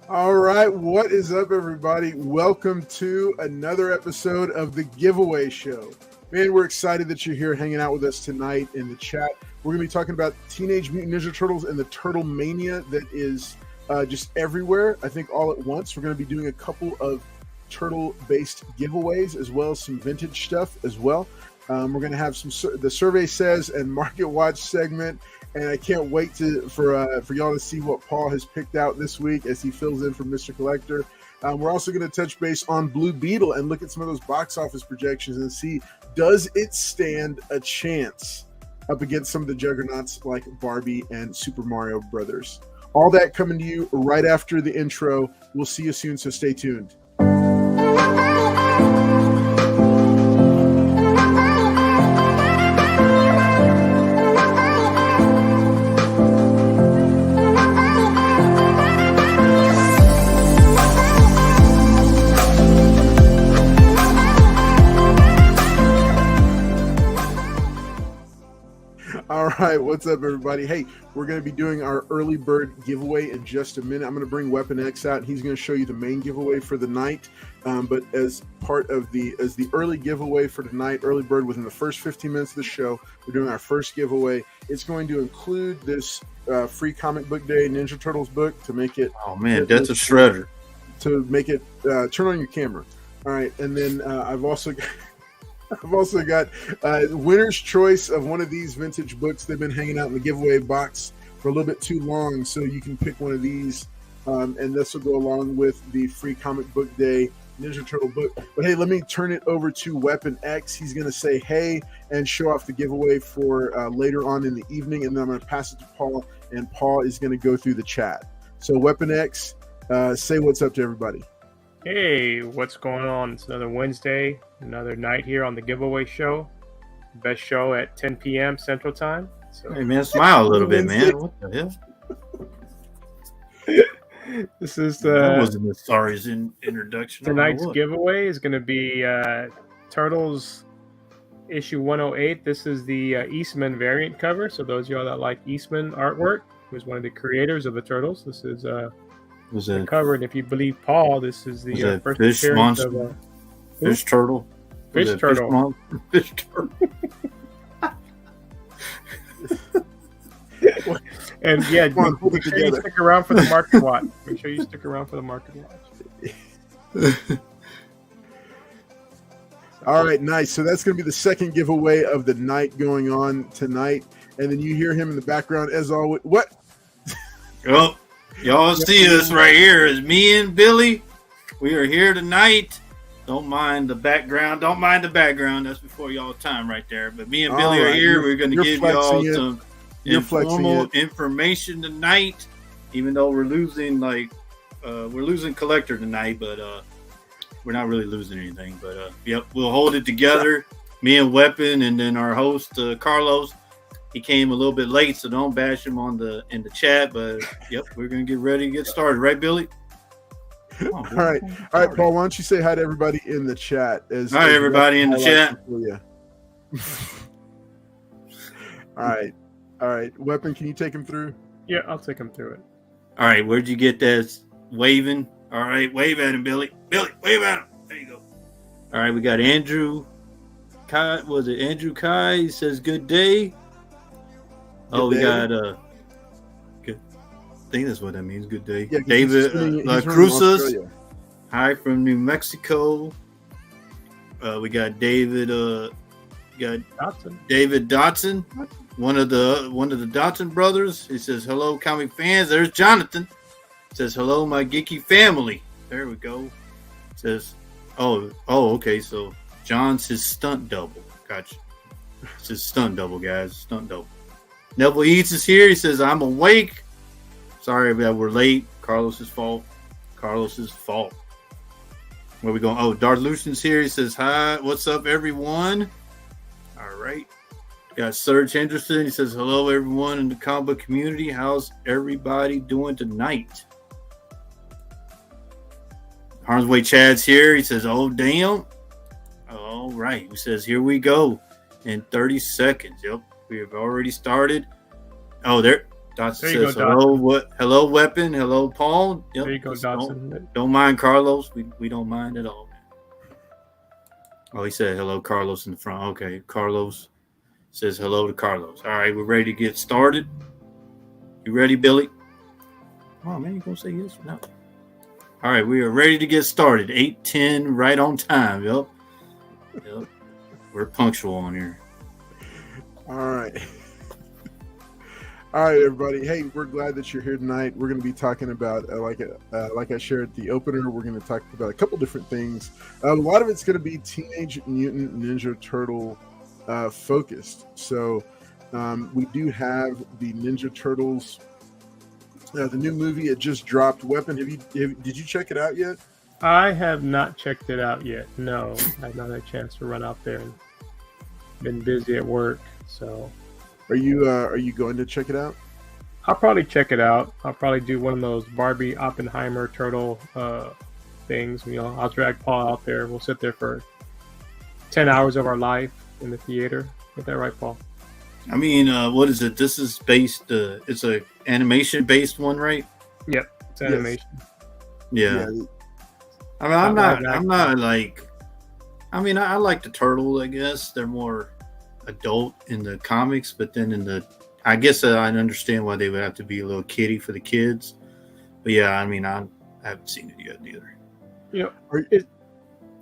All right, what is up, everybody? Welcome to another episode of the Giveaway Show. Man, we're excited that you're here hanging out with us tonight in the chat. We're going to be talking about Teenage Mutant Ninja Turtles and the Turtle Mania that is just everywhere, I think all at once. We're going to be doing a couple of turtle-based giveaways as well as some vintage stuff as well. We're going to have the Survey Says and Market Watch segment. And I can't wait for y'all to see what Paul has picked out this week as he fills in for Mr. Collector. We're also going to touch base on Blue Beetle and look at some of those box office projections and see, does it stand a chance up against some of the juggernauts like Barbie and Super Mario Brothers? All that coming to you right after the intro. We'll see you soon, so stay tuned. All right, what's up, everybody? Hey, we're going to be doing our early bird giveaway in just a minute. I'm going to bring Weapon X out. He's going to show you the main giveaway for the night. But as part of the early giveaway for tonight, early bird, within the first 15 minutes of the show, we're doing our first giveaway. It's going to include this free comic book day Ninja Turtles book to make it. Oh man, that's a shredder. To make it turn on your camera. All right, and then I've also got winner's choice of one of these vintage books. They've been hanging out in the giveaway box for a little bit too long, so you can pick one of these, and this will go along with the free comic book day Ninja Turtle book. But hey, let me turn it over to Weapon X. He's going to say hey and show off the giveaway for later on in the evening, and then I'm going to pass it to Paul, and Paul is going to go through the chat. So Weapon X, say what's up to everybody. Hey, what's going on? It's another Wednesday, another night here on the Giveaway Show. Best show at 10 p.m. Central Time. So, hey man, smile a little bit, man. What the hell? This is that wasn't the sorry's introduction. Tonight's giveaway is going to be Turtles issue 108. This is the Eastman variant cover. So those of y'all that like Eastman artwork, who's one of the creators of the Turtles, this is the cover. And if you believe Paul, this is the first fish appearance monster? of Fish turtle. Fish turtle. Fish turtle. And yeah, make sure you stick around for the market watch. Make sure you stick around for the market watch. All right, nice. So that's going to be the second giveaway of the night going on tonight. And then you hear him in the background as always. What? Oh, y'all see us right here. It's me and Billy. We are here tonight. Don't mind the background. That's before y'all time right there. But me and Billy are here. We're going to give y'all some informal information tonight. Even though we're losing Collector tonight, but we're not really losing anything. But yep, we'll hold it together. Me and Weapon, and then our host Carlos. He came a little bit late, so don't bash him in the chat. But yep, we're gonna get ready to get started, right, Billy? All right, Paul. Why don't you say hi to everybody in the chat? Hi, everybody in the chat. All right. Weapon, can you take him through? Yeah, I'll take him through it. All right, where'd you get that waving? All right, wave at him, Billy. Billy, wave at him. There you go. All right, we got Andrew Kai. Was it Andrew Kai? He says good day. We got good. I think that's what that means. Good day. Yeah, David Cruzas. Hi from New Mexico. We got David. Got Dotson. David Dotson, one of the Dotson brothers. He says hello, comic fans. There's Jonathan. Says hello, my geeky family. There we go. Says, oh, okay. So John's his stunt double. Gotcha. It's his stunt double, guys. Stunt double. Neville Eats is here. He says, I'm awake. Sorry that we're late. Carlos's fault. Where we going? Oh, Darth Lucian's here. He says, hi. What's up, everyone? All right. Got Serge Henderson. He says, hello, everyone in the comic book community. How's everybody doing tonight? Harm's Way Chad's here. He says, oh, damn. All right. He says, here we go in 30 seconds. Yep. We have already started. Oh, there. Dotson There you says go, hello. What? Hello, weapon. Hello, Paul. Yep, There you go, just Dotson. Don't mind Carlos. We don't mind at all. Oh, he said hello, Carlos in the front. Okay, Carlos says hello to Carlos. All right, we're ready to get started. You ready, Billy? Oh man, you gonna say yes or no? All right, we are ready to get started. 8:10, right on time. Yep. We're punctual on here. All right. All right, everybody. Hey, we're glad that you're here tonight. We're going to be talking about, like I shared at the opener, we're going to talk about a couple different things. A lot of it's going to be Teenage Mutant Ninja Turtle focused. So we do have the Ninja Turtles, the new movie. It just dropped. Weapon, did you check it out yet? I have not checked it out yet. No, I've not had a chance to run out there and been busy at work. So, are you going to check it out? I'll probably check it out. I'll probably do one of those Barbie Oppenheimer turtle things. You know, I'll drag Paul out there. We'll sit there for 10 hours of our life in the theater. Is that right, Paul? I mean, what is it? This is based. It's a animation based one, right? Yep, it's animation. Yeah. I mean, I'm not like. I mean, I like the turtles. I guess they're more adult in the comics, but then I guess I understand why they would have to be a little kiddie for the kids. But yeah, I mean, I haven't seen it yet either. You know,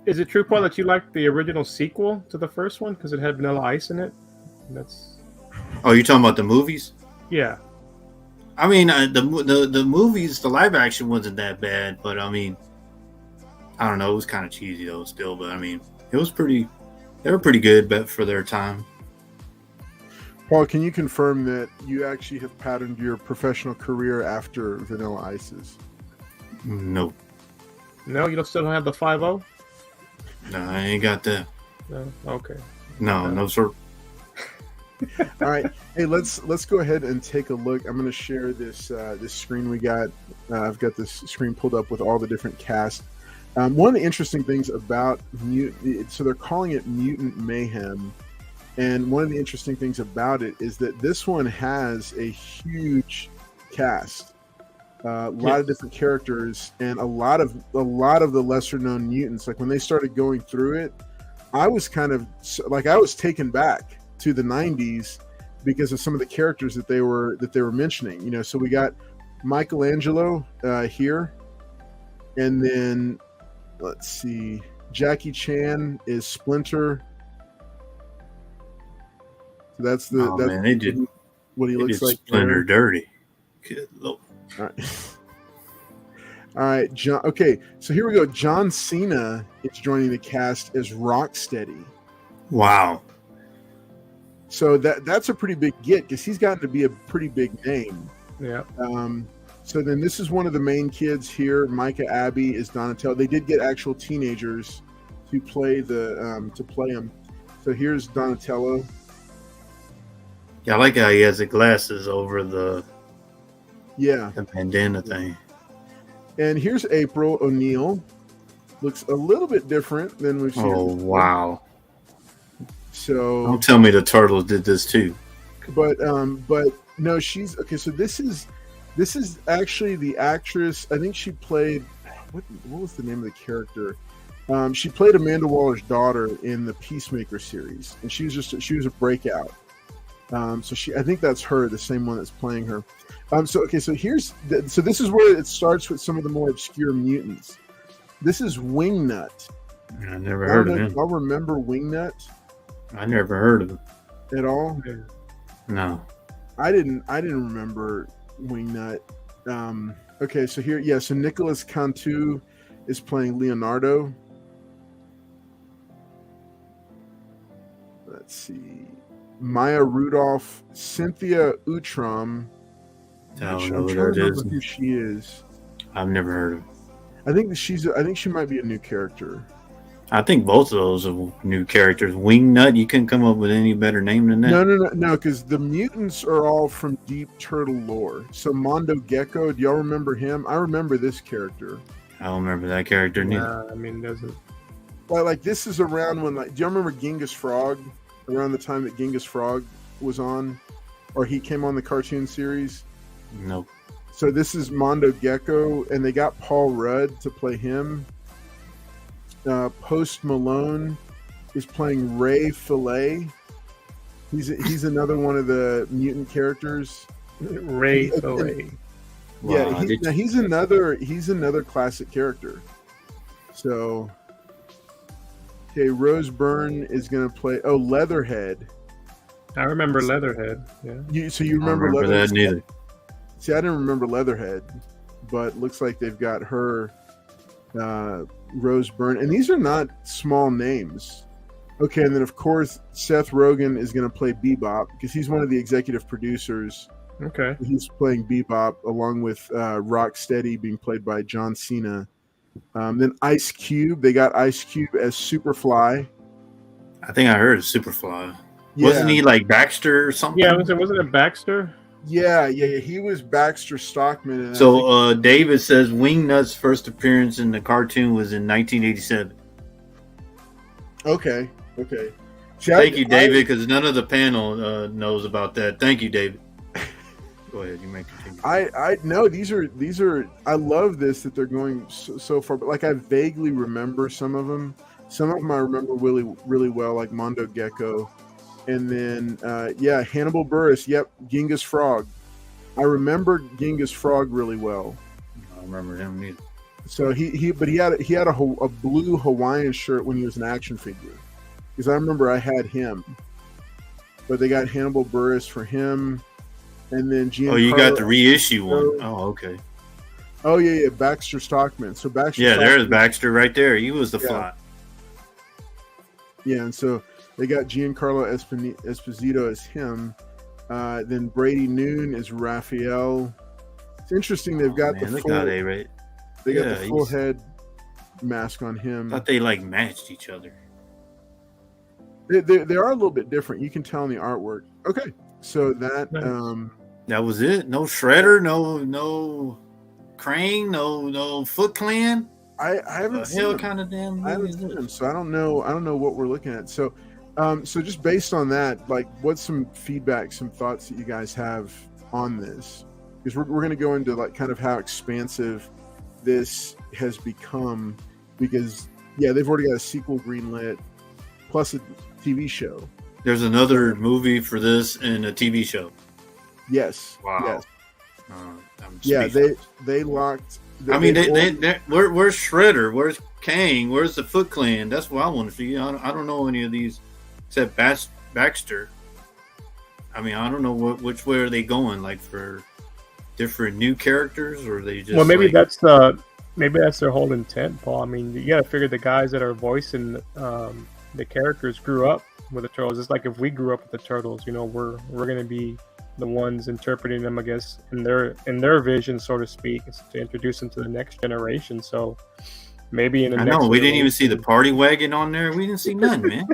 is it true, Paul, that you liked the original sequel to the first one because it had Vanilla Ice in it? Oh, you're talking about the movies? Yeah. I mean, the movies, the live action wasn't that bad, but I mean, I don't know, it was kind of cheesy though still, but I mean, they were pretty good, but for their time. Paul, can you confirm that you actually have patterned your professional career after Vanilla Ice's? No. No, you still don't have the 5-0? No, I ain't got that. No? Okay. No, sir. All right. Hey, let's go ahead and take a look. I'm going to share this screen we got. I've got this screen pulled up with all the different cast. One of the interesting things about so they're calling it Mutant Mayhem, and one of the interesting things about it is that this one has a huge cast, a lot of different characters, and a lot of the lesser known mutants. Like when they started going through it, I was kind of like I was taken back to the 90s because of some of the characters that they were mentioning. You know, so we got Michelangelo here, and then let's see, Jackie Chan is Splinter. So that's man, they did what he looks like. Splinter dirty. Good Lord. All right, John. Okay, so here we go. John Cena is joining the cast as Rocksteady. Wow. So that's a pretty big get because he's gotten to be a pretty big name. Yeah. So then this is one of the main kids here. Micah Abbey is Donatello. They did get actual teenagers to play him. So here's Donatello. Yeah, I like how he has the glasses over the bandana thing. And here's April O'Neil. Looks a little bit different than we've seen. Oh, wow. So don't tell me the Turtles did this too. But no, she's okay. So this is actually the actress. I think she played what was the name of the character? She played Amanda Waller's daughter in the Peacemaker series, and she was a breakout. I think that's her, the same one that's playing her. So this is where it starts with some of the more obscure mutants. This is Wingnut. I never heard of him. Y'all remember Wingnut? I never heard of him at all. No, I didn't remember Wingnut. Okay, so here, so Nicholas Cantu is playing Leonardo. Let's see. Maya Rudolph, Cynthia Utram. I'm trying to remember who she is. I've never heard of her. I think she might be a new character. I think both of those are new characters. Wingnut, you couldn't come up with any better name than that. No, because the mutants are all from deep turtle lore. So Mondo Gecko, do y'all remember him? I remember this character. I don't remember that character neither. I mean, doesn't. Well, like this is around when, like, do y'all remember Genghis Frog? Around the time that Genghis Frog was on, or he came on the cartoon series. No. So this is Mondo Gecko, and they got Paul Rudd to play him. Post Malone is playing Ray Fillet. He's another one of the mutant characters. Ray Fillet. Yeah, Wow, he's another classic character. So, okay, Rose Byrne is going to play. Oh, Leatherhead. I remember Leatherhead. Yeah. You I don't remember remember Leatherhead? that neither. See, I didn't remember Leatherhead, but looks like they've got her, Rose Byrne, and these are not small names. Okay, and then of course Seth Rogen is going to play Bebop because he's one of the executive producers. Okay. He's playing Bebop along with Rocksteady being played by John Cena. Then Ice Cube, they got Ice Cube as Superfly. I think I heard Superfly. Yeah. Wasn't he like Baxter or something? Yeah, wasn't it Baxter? Yeah. He was Baxter Stockman. And So David says Wingnut's first appearance in the cartoon was in 1987. Okay. See, Thank you, David, because none of the panel knows about that. Thank you, David. Go ahead, you may continue. I know these are. I love this that they're going so far, but like I vaguely remember some of them. Some of them I remember really well, like Mondo Gecko, and then Hannibal Buress. Yep, Genghis Frog. I remember Genghis Frog really well. I don't remember him either. So he had a blue Hawaiian shirt when he was an action figure, because I remember I had him. But they got Hannibal Buress for him, and then Giancarlo. Oh, you got the reissue one. Oh, okay. Oh yeah, Baxter Stockman. So Baxter. Yeah, Stockman, there's Baxter right there. He was the Yeah. fly. Yeah, and so they got Giancarlo Esposito as him. Then Brady Noon is Raphael. It's interesting. They've got the full. right? They got the full head mask on him. I thought they like matched each other. They are a little bit different. You can tell in the artwork. Okay, so that Nice. That was it. No Shredder. No Crane. No Foot Clan. I haven't seen them. Kind of damn. I haven't seen them, so I don't know what we're looking at. So, so just based on that, like, what's some feedback, some thoughts that you guys have on this? Because we're going to go into like kind of how expansive this has become. Because they've already got a sequel greenlit, plus a TV show. There's another movie for this and a TV show. Yes. Wow. Yes. I'm Yeah. speechless. They locked. I mean, where's Shredder? Where's Kang? Where's the Foot Clan? That's what I want to see. I don't know any of these except Baxter. I mean, I don't know which way are they going, like for different new characters, or are they just? Well, maybe like, that's their whole intent, Paul. I mean, you got to figure the guys that are voicing the characters grew up with the Turtles. It's like if we grew up with the Turtles, we're going to be the ones interpreting them, I guess, in their vision, so to speak, is to introduce them to the next generation. So maybe in the I next know we didn't even see the party wagon on there. We didn't see nothing, man.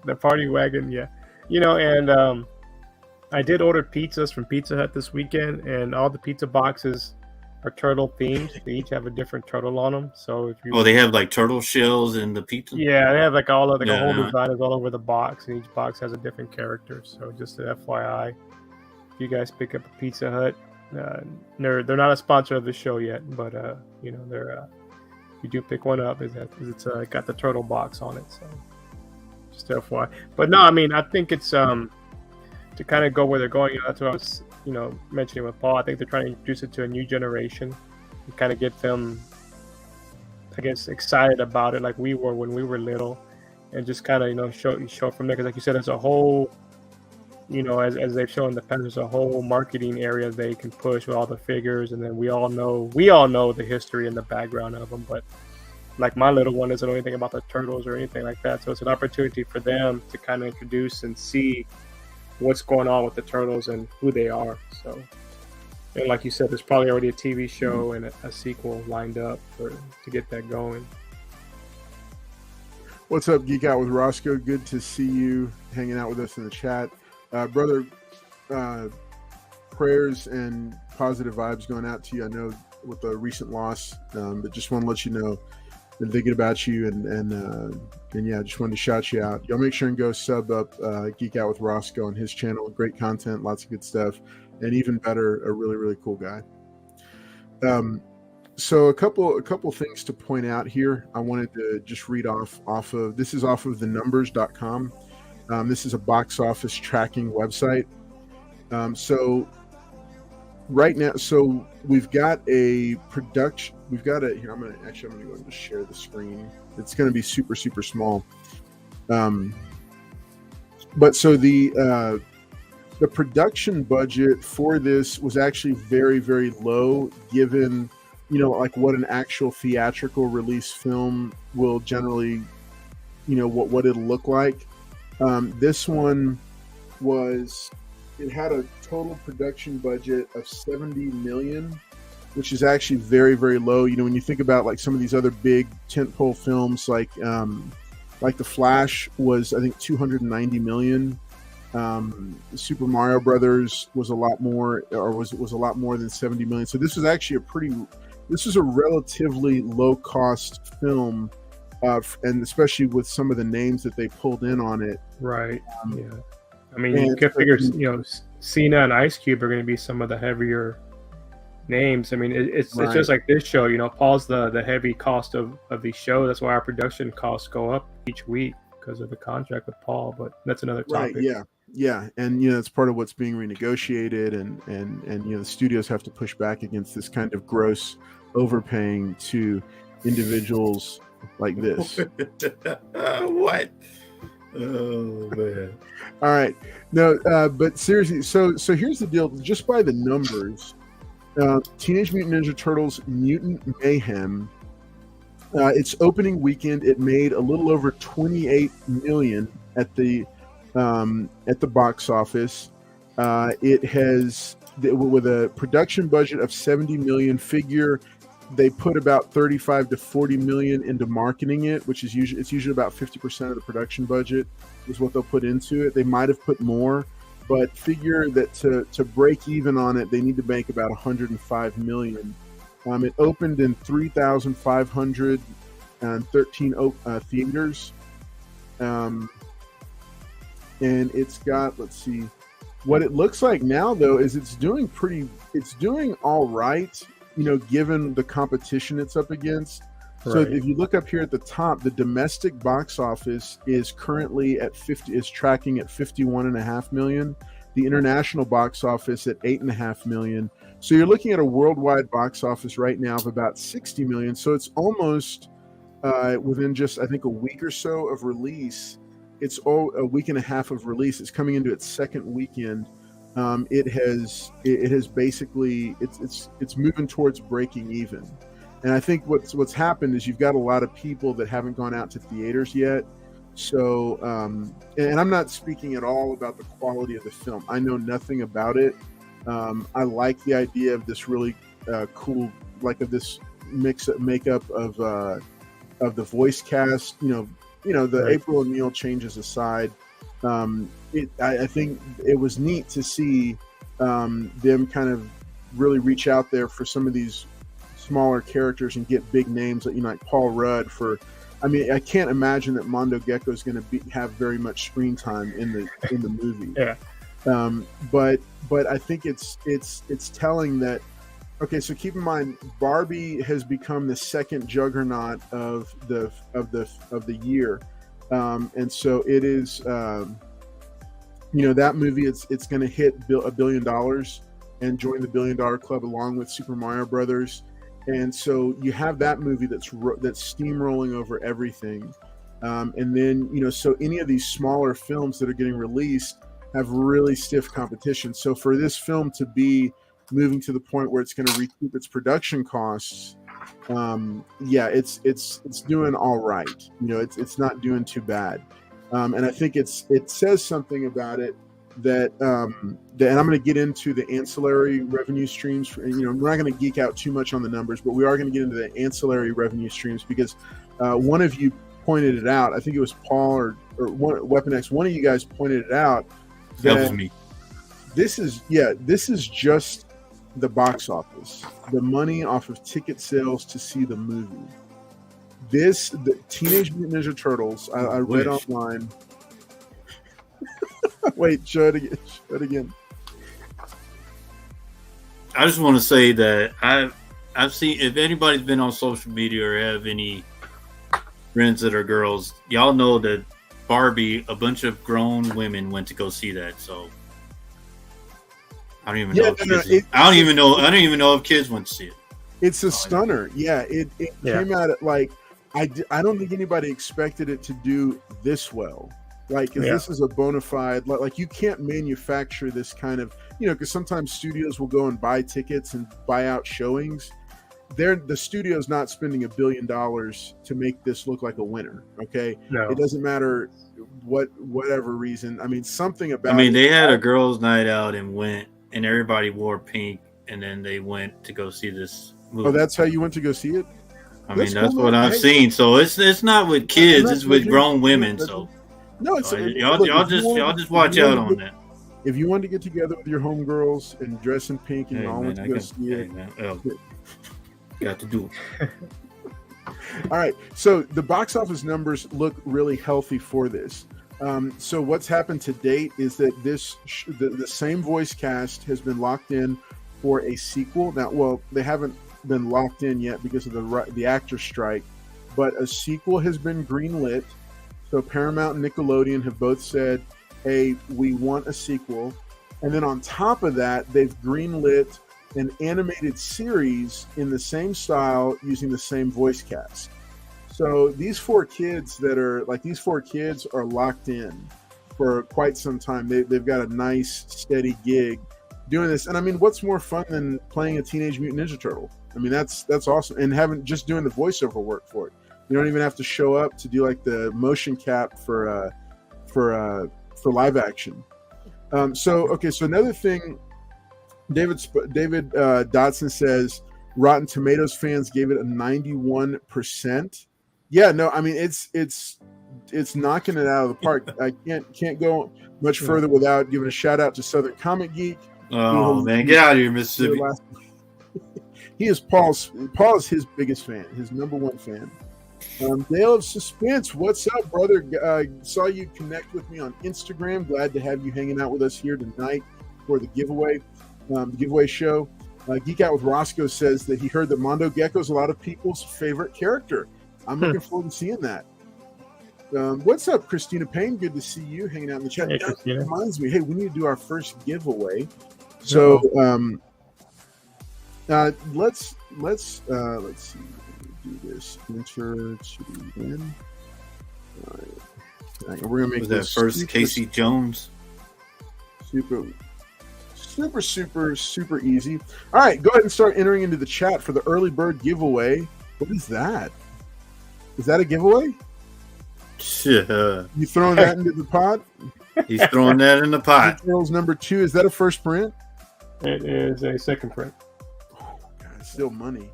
The party wagon, yeah. And I did order pizzas from Pizza Hut this weekend, and all the pizza boxes are turtle themed. They each have a different turtle on them. So if you they have like turtle shells in the pizza. Yeah, they have like all of a whole Yeah. design is all over the box, and each box has a different character. So just an FYI, if you guys pick up a Pizza Hut, they're not a sponsor of the show yet, but they're you do pick one up, it's got the turtle box on it. So just FYI. But no, I mean, I think it's to kind of go where they're going. That's what I was mentioning with Paul. I think they're trying to introduce it to a new generation and kind of get them, I guess, excited about it like we were when we were little, and just kind of show from there. Because like you said, there's a whole, as they've shown in the past, there's a whole marketing area they can push with all the figures, and then we all know the history and the background of them. But like my little one doesn't know anything about the Turtles or anything like that, so it's an opportunity for them to kind of introduce and see what's going on with the Turtles and who they are. So, and like you said, there's probably already a TV show and a sequel lined up to get that going. What's up, Geek Out with Roscoe? Good to see you hanging out with us in the chat, brother. Prayers and positive vibes going out to you. I know with the recent loss, but just want to let you know been thinking about you, and yeah, just wanted to shout you out. Y'all make sure and go sub up Geek Out with Roscoe on his channel. Great content, lots of good stuff. and even better, a really, really cool guy. So a couple things to point out here. I wanted to just read off of this is off of thenumbers.com. This is a box office tracking website. So right now, so we've got a production. We've got a here. I'm gonna go and just share the screen. It's going to be super, super small. But so the production budget for this was actually very, very low, given, like what an actual theatrical release film will generally, what it'll look like. This one it had a total production budget of $70 million, which is actually very, very low. When you think about like some of these other big tentpole films, like The Flash was, I think, $290 million. Super Mario Brothers was a lot more, or was a lot more than $70 million. So this was actually this was a relatively low cost film, and especially with some of the names that they pulled in on it. Right. Yeah. I mean, you can figure, Cena and Ice Cube are going to be some of the heavier names. I mean, it's just like this show. Paul's the heavy cost of the show. That's why our production costs go up each week because of the contract with Paul. But that's another topic. Right. Yeah, and it's part of what's being renegotiated, and the studios have to push back against this kind of gross overpaying to individuals like this. What? Oh man! All right, no, but seriously, so here's the deal. Just by the numbers, Teenage Mutant Ninja Turtles: Mutant Mayhem. Its opening weekend, it made a little over $28 million at the box office. It has, with a production budget of $70 million, figure they put about $35 to $40 million into marketing it, which is usually about 50% of the production budget is what they'll put into it. They might have put more, but figure that to break even on it, they need to make about $105 million. It opened in 3,513 theaters. And it's got, let's see, what it looks like now though is it's doing all right, given the competition it's up against. Right. So if you look up here at the top, the domestic box office is currently tracking at 51.5 million. The international box office at 8.5 million. So you're looking at a worldwide box office right now of about 60 million. So it's almost within just, I think, a week or so of release. It's a week and a half of release. It's coming into its second weekend. It has basically it's moving towards breaking even. And I think what's happened is you've got a lot of people that haven't gone out to theaters yet. So, and I'm not speaking at all about the quality of the film. I know nothing about it. I like the idea of this really cool, of this makeup of the voice cast. The right. April O'Neil changes aside. I think it was neat to see them kind of really reach out there for some of these smaller characters and get big names like Paul Rudd I can't imagine that Mondo Gecko is going to have very much screen time in the movie. Yeah. But I think it's telling that. Okay, so keep in mind, Barbie has become the second juggernaut of the year, and so it is. That movie, it's going to hit $1 billion and join the $1 billion club along with Super Mario Brothers. And so you have that movie that's steamrolling over everything, and then so any of these smaller films that are getting released have really stiff competition. So for this film to be moving to the point where it's going to recoup its production costs, it's doing all right. It's not doing too bad, and I think it says something about it that and I'm going to get into the ancillary revenue streams. We're not going to geek out too much on the numbers, but we are going to get into the ancillary revenue streams because one of you pointed it out. I think it was Paul or Weapon X. One of you guys pointed it out. That was me. This is just the box office, the money off of ticket sales to see the movie. The Teenage Mutant Ninja Turtles. I read online. Wait, show it again. I just want to say that I've seen, if anybody's been on social media or have any friends that are girls, y'all know that Barbie, a bunch of grown women went to go see that. So I don't even know. I don't even know if kids went to see it. It's a stunner. Yeah, it came out at like I don't think anybody expected it to do this well. Like, this is a bona fide, like you can't manufacture this kind of, because sometimes studios will go and buy tickets and buy out showings. The studio's not spending $1 billion to make this look like a winner. Okay, no. It doesn't matter whatever reason. I mean, something about. They had a girls' night out and went, and everybody wore pink, and then they went to go see this movie. Oh, that's how you went to go see it? That's what I've seen. So it's not with kids; it's with grown women. So. No, it's y'all just watch out on that. If you want to get together with your homegirls and dress in pink and y'all want to go see it, got to do it. All right, so the box office numbers look really healthy for this. So what's happened to date is that the same voice cast has been locked in for a sequel. Now, well, they haven't been locked in yet because of the actor strike, but a sequel has been greenlit. So Paramount and Nickelodeon have both said, hey, we want a sequel. And then on top of that, they've greenlit an animated series in the same style using the same voice cast. So these four kids are locked in for quite some time. They've got a nice, steady gig doing this. And I mean, what's more fun than playing a Teenage Mutant Ninja Turtle? I mean, that's awesome. And just doing the voiceover work for it. You don't even have to show up to do like the motion cap for live action. So another thing, David Dotson says Rotten Tomatoes fans gave it a 91%. Yeah, no, I mean it's knocking it out of the park. I can't go much further without giving a shout out to Southern Comic Geek. Oh man, get out of here, Mississippi. He is Paul is his biggest fan, his number one fan. Dale of Suspense, what's up, brother? Saw you connect with me on Instagram. Glad to have you hanging out with us here tonight for the giveaway show. Geek Out with Roscoe says that he heard that Mondo Gecko is a lot of people's favorite character. I'm looking forward to seeing that. What's up, Christina Payne? Good to see you hanging out in the chat. Hey, that reminds me, hey, we need to do our first giveaway. So let's see. Do this. Enter to win. All right. We're gonna make that first Casey Jones. Super easy. All right, go ahead and start entering into the chat for the early bird giveaway. What is that? Is that a giveaway? Yeah. You throwing that into the pot? He's throwing that in the pot. Turtles number 2. Is that a first print? It is a second print. Oh God, it's still money.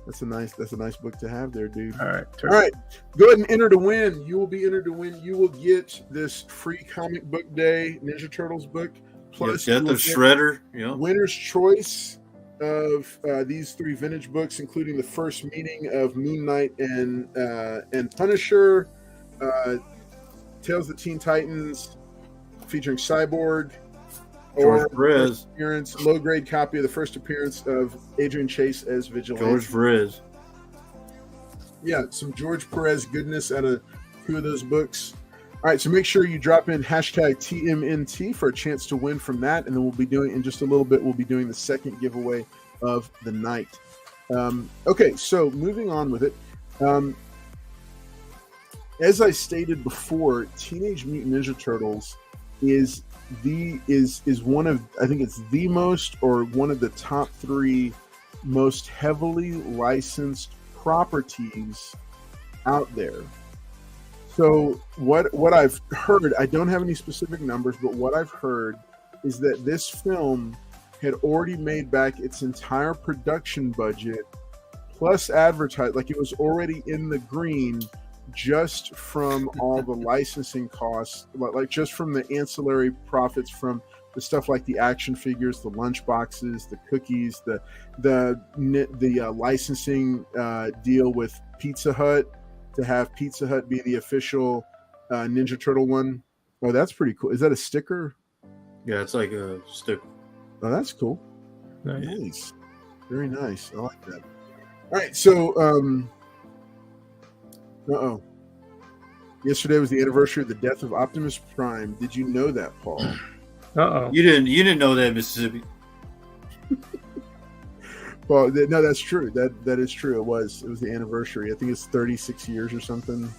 That's a nice book to have there, dude. All right. Go ahead and enter to win. You will be entered to win. You will get this free comic book day Ninja Turtles book. Plus, you get the shredder. Yeah. Winner's choice of these 3 vintage books, including the first meeting of Moon Knight and Punisher, Tales of the Teen Titans featuring Cyborg. George Perez. Low grade copy of the first appearance of Adrian Chase as Vigilante. George Perez. Yeah, some George Perez goodness out of 2 of those books. All right, so make sure you drop in hashtag TMNT for a chance to win from that, and then we'll be doing in just a little bit. We'll be doing the second giveaway of the night. Okay, so moving on with it. As I stated before, Teenage Mutant Ninja Turtles is one of, I think it's the most, or one of the top 3 most heavily licensed properties out there. So what I've heard, I don't have any specific numbers, but what I've heard is that this film had already made back its entire production budget plus advertise, like it was already in the green just from all the licensing costs, like just from the ancillary profits from the stuff like the action figures, the lunch boxes, the cookies, the licensing deal with Pizza Hut to have Pizza Hut be the official Ninja Turtle one. Oh, that's pretty cool. Is that a sticker? Yeah, it's like a sticker. Oh, that's cool. Nice. Nice. Very nice. I like that. All right. So, yesterday was the anniversary of the death of Optimus Prime. Did you know that, Paul? You didn't know that, Mississippi. Well, no, that's true. That is true. It was the anniversary. I think it's 36 years or something.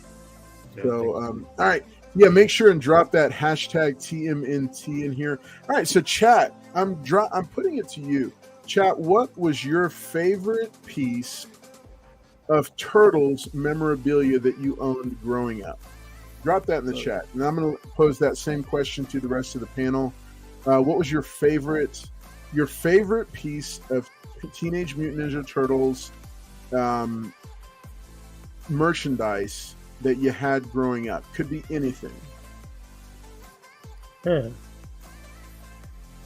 So, all right. Yeah, make sure and drop that hashtag TMNT in here. All right, so chat, I'm putting it to you. Chat, what was your favorite piece of Turtles memorabilia that you owned growing up? Drop that in the chat. And I'm going to pose that same question to the rest of the panel. What was your favorite piece of Teenage Mutant Ninja Turtles merchandise that you had growing up? Could be anything. Yeah,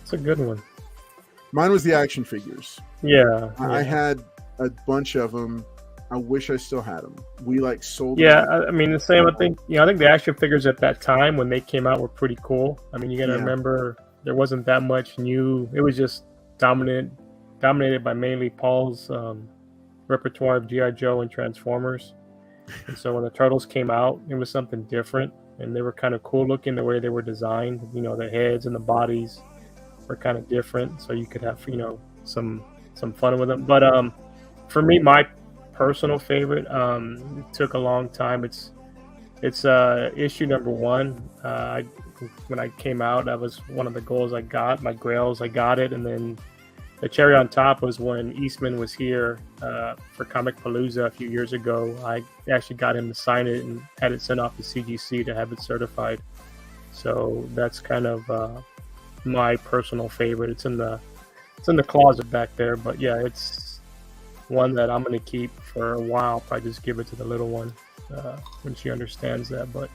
it's a good one. Mine was the action figures. Yeah. I had a bunch of them. I wish I still had them. We sold. Yeah, I mean the same. I think the action figures at that time when they came out were pretty cool. I mean, you got to remember there wasn't that much new. It was just dominated by mainly Paul's repertoire of G.I. Joe and Transformers. And so when the Turtles came out, it was something different, and they were kind of cool looking the way they were designed. The heads and the bodies were kind of different, so you could have some fun with them. But for me, my personal favorite, it took a long time. It's issue number 1. When I came out, that was one of the goals I got. My grails, I got it, and then the cherry on top was when Eastman was here for Comic Palooza a few years ago. I actually got him to sign it and had it sent off to CGC to have it certified. So that's kind of my personal favorite. It's in the closet back there, but yeah, it's one that I'm going to keep for a while. Probably just give it to the little one when she understands that. But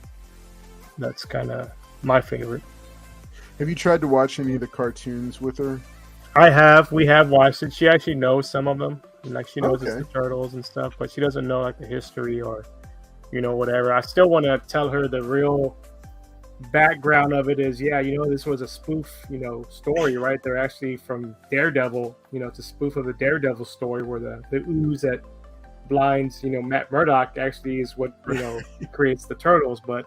that's kind of my favorite. Have you tried to watch any of the cartoons with her? I have. We have watched it. She actually knows some of them. She knows it's the Turtles and stuff, but she doesn't know the history or whatever. I still want to tell her the real background of it is, this was a spoof, story, right? They're actually from Daredevil, it's a spoof of the Daredevil story where the ooze that blinds, Matt Murdock actually is what, creates the Turtles. But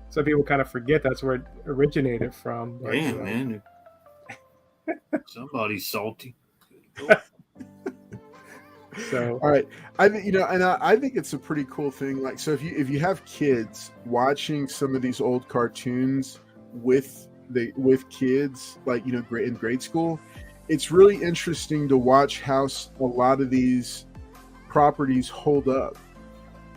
some people kind of forget that's where it originated from. But, damn, man. Somebody's salty. So, all right, I think it's a pretty cool thing. So if you have kids watching some of these old cartoons with kids, in grade school, it's really interesting to watch how a lot of these properties hold up.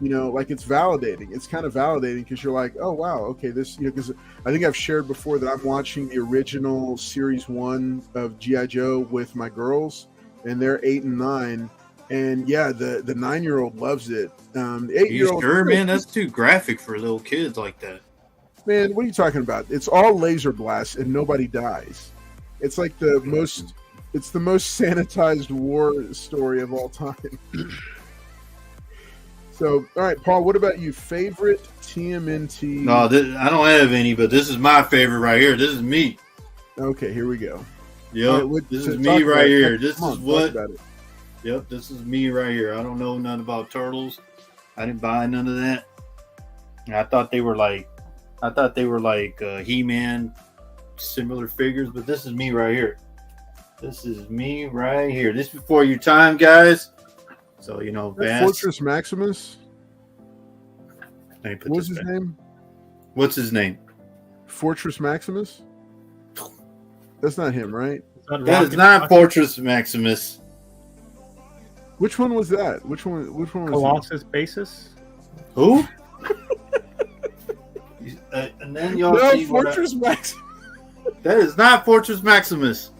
It's validating. It's kind of validating because you're like, oh wow, okay, this, because I think I've shared before that I'm watching the original series 1 of G.I. Joe with my girls, and they're 8 and 9, and yeah, the 9-year-old loves it. The 8-year-old, sure, man, that's too graphic for little kids like that. Man, what are you talking about? It's all laser blasts and nobody dies. It's like the most sanitized war story of all time. So, all right, Paul, what about you? Favorite TMNT? No, I don't have any, but this is my favorite right here. This is me. Okay, here we go. Yep, this is me right here. This is what. Yep, this is me right here. I don't know nothing about Turtles. I didn't buy none of that. And I thought they were like He-Man, similar figures, but this is me right here. This is me right here. This is before your time, guys. So, Fortress Maximus. What's his name? What's his name? Fortress Maximus? That's not him, right? That is not Fortress Maximus. Which one was that? Which one was Colossus Basis? Who? And then y'all see Fortress Maximus. That is not Fortress Maximus.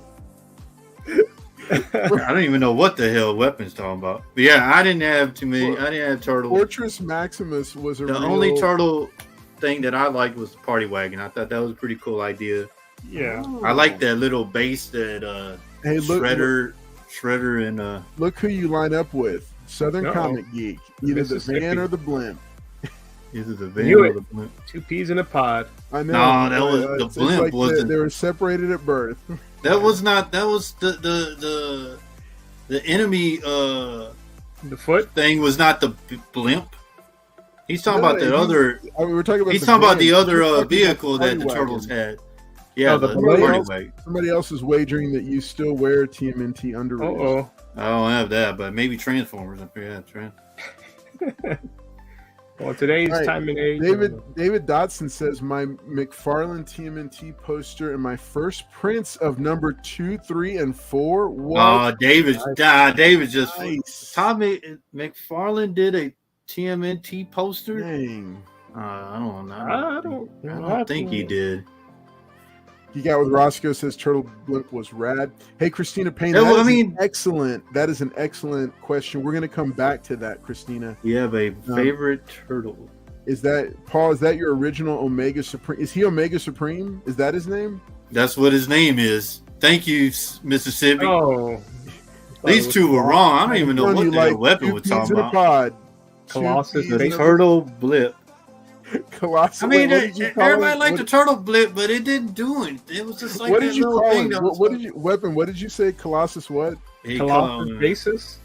I don't even know what the hell Weapon's talking about. But yeah, I didn't have too many. I didn't have Turtles. Fortress Maximus was the only Turtle thing that I liked was the Party Wagon. I thought that was a pretty cool idea. Yeah. I like that little base that Shredder and look who you line up with. Southern Comic Geek. Either the man or the blimp. Either the van Knew or it. the blimp. 2 peas in a pod. I know. No, that was the it's blimp. like Wasn't they were separated at birth. that? Was not. That was the enemy. The foot. Thing was not the blimp. He's talking No, about that other. I mean, we're talking about. He's talking about the van. other We're talking about vehicle the that the party turtles wagon. had. Yeah, Oh, the the party party wagon. wagon. Somebody else is wagering that you still wear TMNT underwear. Oh. I don't have that, but maybe Transformers. I forget. Well, today's All right, time and age. David Dotson says my McFarlane TMNT poster and my first prints of number 2, 3, and 4. What? Oh, David just. Nice. Tommy McFarlane did a TMNT poster. Dang. I don't know. I don't think he did. Geek Out with Roscoe says Turtle Blimp was rad. Hey, Christina Payne, Yeah, well, that is an excellent question. We're going to come back to that, Christina. You have a favorite turtle? Is that, Paul, is that your original Omega Supreme? Is he Omega Supreme? Is that his name? That's what his name is. Thank you, Mississippi. Oh. These two were wrong. I don't even know what the weapon was talking about. Pod. Colossus. The turtle blip. Colossus. I mean, what did you call everybody it? liked the turtle blip, but it didn't do it. It was just like what that did you little call thing. it? What did you weapon? What did you say? Colossus what? Colossus basis.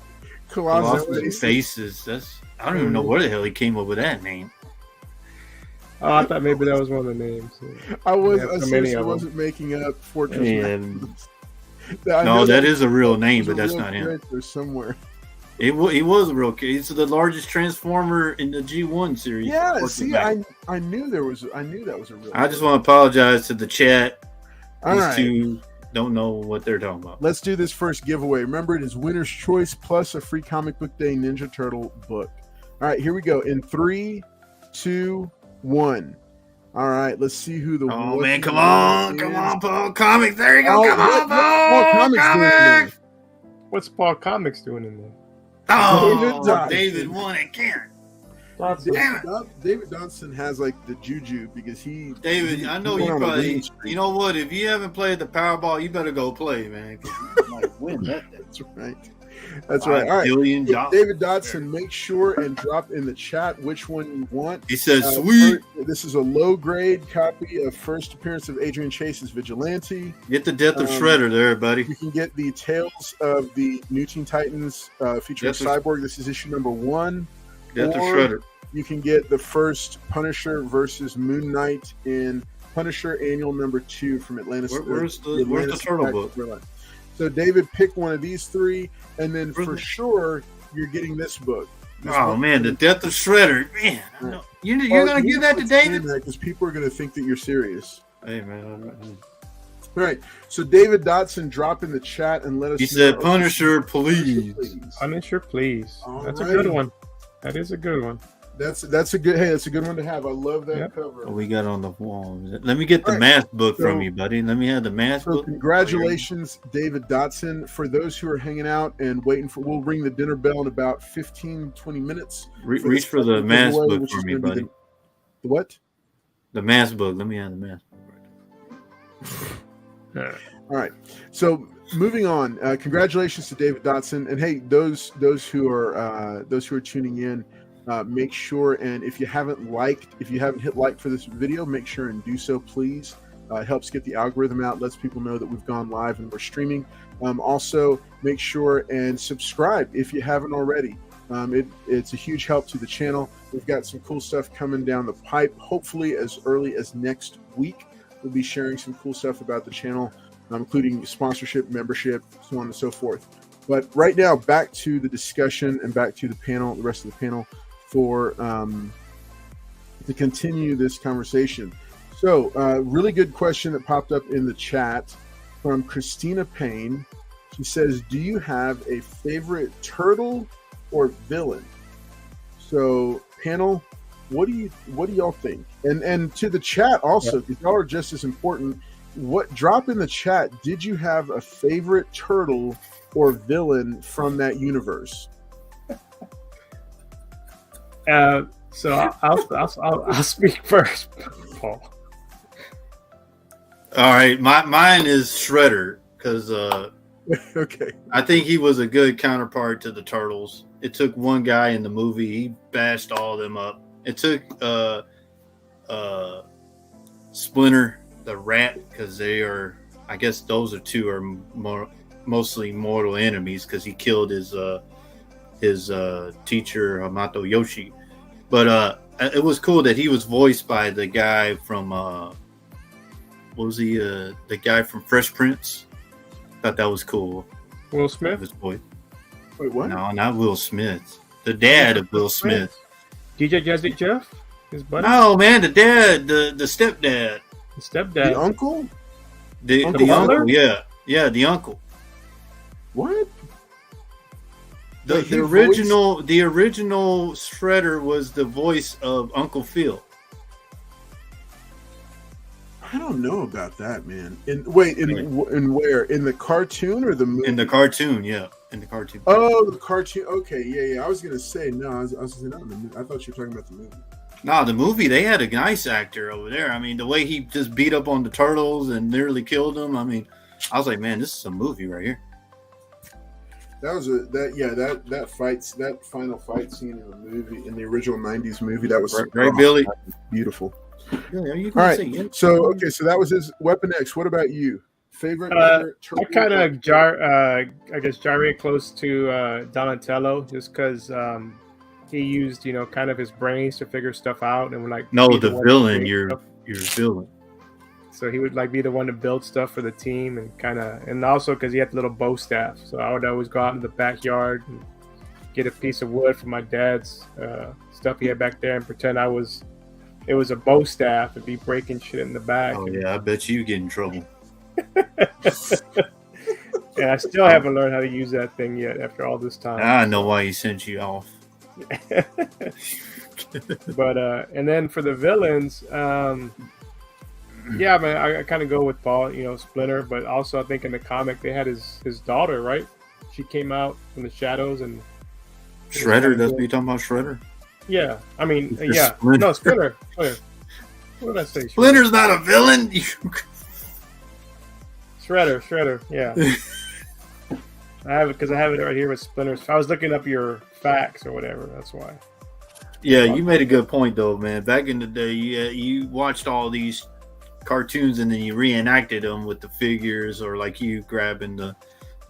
Colossus faces. That's I don't even know where the hell he came up with that name. Oh, I thought maybe that was one of the names. I seriously wasn't making up Fortress. No, that is a real name, but that's not him. There's somewhere. He was a real kid. He's the largest transformer in the G1 series. Yeah, see, I knew that was a real. I just want to apologize to the chat. All These right. two don't know what they're talking about. Let's do this first giveaway. Remember, it is winner's choice plus a free Comic Book Day Ninja Turtle book. All right, here we go. In 3, 2, 1. All right, let's see who the. Oh man, come on, Paul Comics. There you go. Oh, come on, Paul Paul Comics. What's Paul Comics doing in there? Oh, David won again. David Dodson has like the juju because he. David, I know you probably. You know what? If you haven't played the Powerball, you better go play, man. You might win that. That's right. That's right. All right. $1 billion. David Dodson, make sure and drop in the chat which one you want. He says, "Sweet." This is a low grade copy of first appearance of Adrian Chase's Vigilante. Get the Death of Shredder there, buddy. You can get the Tales of the New Teen Titans featuring Cyborg. This is issue number 1. Death of Shredder. You can get the first Punisher versus Moon Knight in Punisher Annual number 2 from Atlantis. Where's the turtle book? So David, pick one of these 3, and then for sure you're getting this book. Man, the Death of Shredder, man. Right. You're gonna give that to David because people are gonna think that you're serious. Hey man. All right. So David Dotson, drop in the chat and let us. He said, "Punisher, please." Punisher, please. That's Alrighty. a good one. That is a good one. That's a good. Hey, that's a good one to have. I love that cover. What we got on the wall? Let me get the math book from you, buddy. Let me have the math book. Congratulations, David Dotson. For those who are hanging out and waiting we'll ring the dinner bell in about 15-20 minutes. Reach for the math book for me, buddy. The what? The math book. Let me have the math book. All right. So moving on. Congratulations to David Dotson. And hey, those who are tuning in. Make sure, and if you haven't hit like for this video, make sure and do so, please. It helps get the algorithm out, lets people know that we've gone live and we're streaming. Also, make sure and subscribe if you haven't already. It's a huge help to the channel. We've got some cool stuff coming down the pipe. Hopefully, as early as next week, we'll be sharing some cool stuff about the channel, including sponsorship, membership, so on and so forth. But right now, back to the discussion and back to the panel, the rest of the panel. To continue this conversation. So, really good question that popped up in the chat from Christina Payne. She says, do you have a favorite turtle or villain? So, panel, what do y'all think? And to the chat also, because y'all are just as important. Drop in the chat, did you have a favorite turtle or villain from that universe? So I'll speak first, Paul. All right, mine is Shredder because okay, I think he was a good counterpart to the Turtles. It took one guy in the movie; he bashed all of them up. It took Splinter, the Rat, because they are, I guess those are two are mostly mortal enemies because he killed his teacher Hamato Yoshi. But it was cool that he was voiced by the guy from what was he? The guy from Fresh Prince. Thought that was cool. Will Smith? His voice. Wait, what? No, not Will Smith. The dad of Will Smith. DJ Jazzy Jeff? His buddy? No, man, the dad, the stepdad. The stepdad. The uncle? The Uncle uncle, yeah. Yeah, the uncle. What? The original Shredder was the voice of Uncle Phil. I don't know about that, man. In where? In the cartoon or the movie? In the cartoon, yeah. In the cartoon. Oh, the cartoon. Okay, yeah. I was gonna say no. I was saying no. I thought you were talking about the movie. Nah, the movie, they had a nice actor over there. I mean, the way he just beat up on the turtles and nearly killed them. I mean, I was like, man, this is a movie right here. That final fight scene in the movie, in the original '90s movie, that was right, Billy. Beautiful. Yeah, you can All right. see it. So that was his Weapon X. What about you? Favorite? I kind of gyrate close to Donatello just because he used kind of his brains to figure stuff out and the villain, your villain. So he would be the one to build stuff for the team and also because he had the little bow staff. So I would always go out in the backyard and get a piece of wood from my dad's stuff he had back there and pretend it was a bow staff and be breaking shit in the back. Oh yeah, I bet you get in trouble. And I still haven't learned how to use that thing yet after all this time. I know why he sent you off. But and then for the villains, yeah, man, I kind of go with Paul, Splinter, but also I think in the comic they had his daughter, right? She came out from the shadows and Shredder. That's what you're talking about, Shredder. Yeah, I mean, It's yeah, Splinter. no, Splinter. What did I say? Splinter's not a villain. Shredder, yeah. I have it right here with Splinters. I was looking up your facts or whatever. That's why. Yeah, you made a good point though, man. Back in the day, you watched all these cartoons and then you reenacted them with the figures, or you grabbing the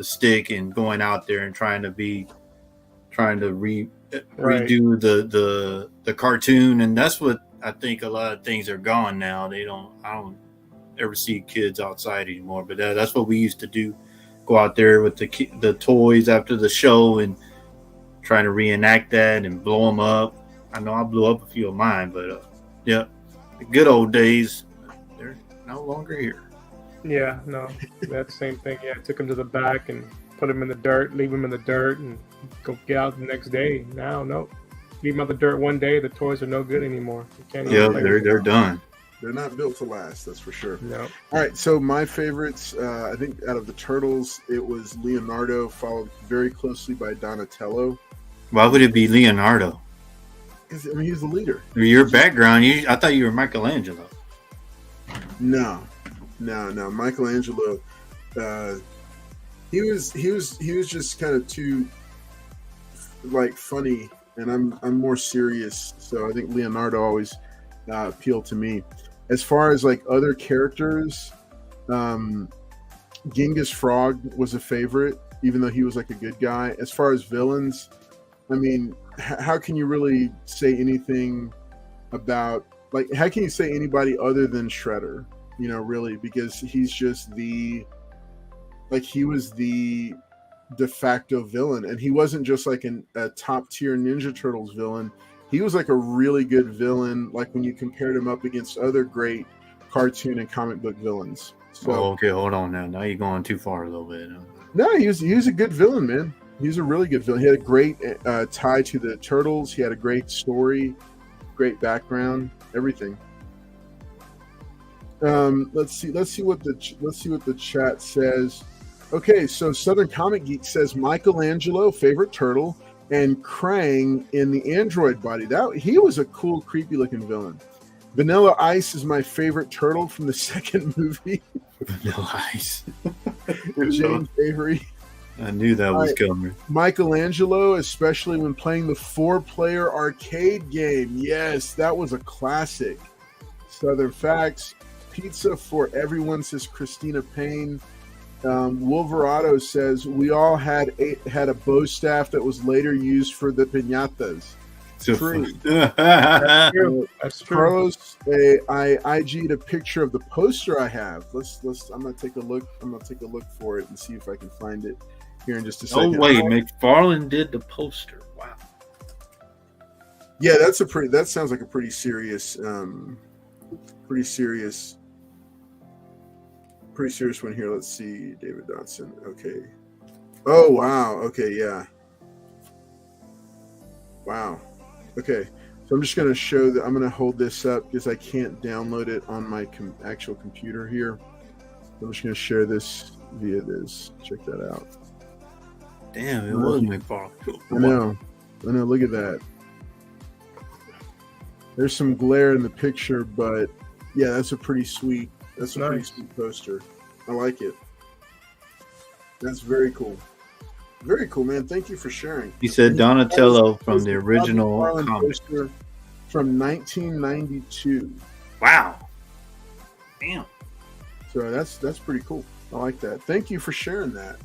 stick and going out there and trying to redo the cartoon. And that's what I think a lot of things are gone now. I don't ever see kids outside anymore, but that's what we used to do. Go out there with the toys after the show and trying to reenact that and blow them up. I know I blew up a few of mine, but yeah, the good old days, they're no longer here. Yeah, no, that same thing. Yeah, I took him to the back and put him in the dirt, leave him in the dirt, and go get out the next day. Now, nope. Leave him out the dirt one day, the toys are no good anymore. You can't they're done. They're not built to last, that's for sure. No. All right, so my favorites, I think out of the Turtles, it was Leonardo, followed very closely by Donatello. Why would it be Leonardo? Because he's the leader. Your background, I thought you were Michelangelo. No, Michelangelo. He was just kind of too funny, and I'm more serious. So I think Leonardo always appealed to me. As far as other characters, Genghis Frog was a favorite, even though he was a good guy. As far as villains, I mean, how can you really say anything about how can you say anybody other than Shredder? Really, because he's just he was the de facto villain, and he wasn't just a top tier Ninja Turtles villain. He was a really good villain, when you compared him up against other great cartoon and comic book villains. So, okay, hold on now. Now you're going too far a little bit. No, he was a good villain, man. He was a really good villain. He had a great tie to the Turtles. He had a great story, great background, everything. Let's see what the chat says. Okay, so Southern Comic Geek says Michelangelo, favorite turtle, and Krang in the android body. He was a cool, creepy looking villain. Vanilla Ice is my favorite turtle from the second movie. Vanilla Ice. James Avery. I knew that was coming. Michelangelo, especially when playing the 4-player arcade game. Yes, that was a classic. Southern Facts. Pizza for everyone, says Christina Payne. Wolverado says we all had a bow staff that was later used for the piñatas. True. That's true. That's true. Carlos, I IG'd a picture of the poster I have. I'm gonna take a look. I'm gonna take a look for it and see if I can find it here in just a second. Oh wait, McFarlane did the poster. Wow. Yeah, that sounds like a pretty serious one here. Let's see, David Dodson. Okay. Oh wow. Okay, yeah. Wow. Okay. So I'm just going to show that. I'm going to hold this up because I can't download it on my actual computer here. I'm just going to share this via this. Check that out. Damn, it was McFarlane. I know. Look at that. There's some glare in the picture, but yeah, that's a pretty sweet poster. I like it. That's very cool. Very cool, man. Thank you for sharing. He said Donatello from the original comic from 1992. Wow. Damn. So that's pretty cool. I like that. Thank you for sharing that.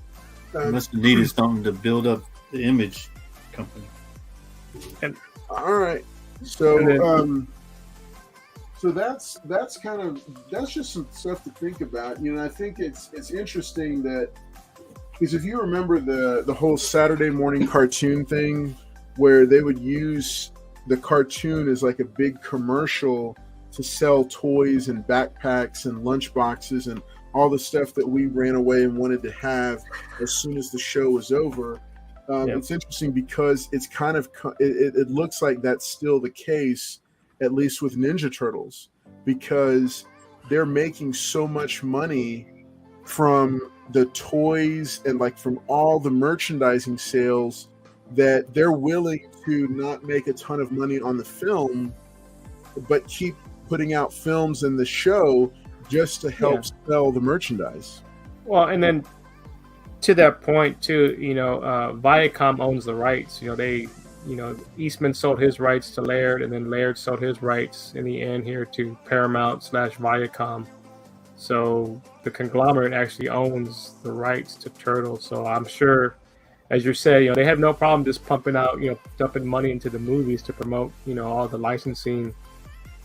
Must have needed something to build up the image company. All right. So so that's just some stuff to think about. You know, I think it's interesting that, because if you remember the whole Saturday morning cartoon thing, where they would use the cartoon as like a big commercial to sell toys and backpacks and lunch boxes and all the stuff that we ran away and wanted to have as soon as the show was over. It's interesting because it's kind of it looks like that's still the case, at least with Ninja Turtles, because they're making so much money from the toys and like from all the merchandising sales that they're willing to not make a ton of money on the film, but keep putting out films in the show just to help sell the merchandise. Well, and then to that point too, Viacom owns the rights. Eastman sold his rights to Laird, and then Laird sold his rights in the end here to Paramount/Viacom. So the conglomerate actually owns the rights to Turtles. So I'm sure, as you said, they have no problem just pumping out, dumping money into the movies to promote, all the licensing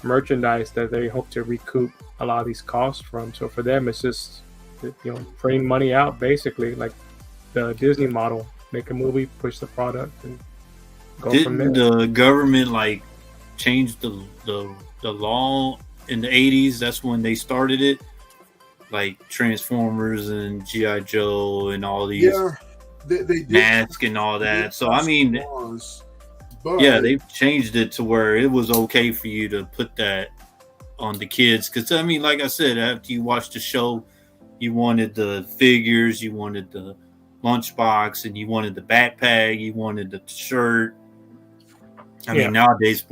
merchandise that they hope to recoup a lot of these costs from. So for them, it's just, putting money out, basically, like the Disney model. Make a movie, push the product, and go from there. Didn't the government change the law in the 80s? That's when they started it, like Transformers and G.I. Joe and all these they Mask and all that. So I mean, they've changed it to where it was okay for you to put that on the kids. Because I mean, like I said, after you watched the show, you wanted the figures, you wanted the lunchbox, and you wanted the backpack, you wanted the shirt. I mean, nowadays,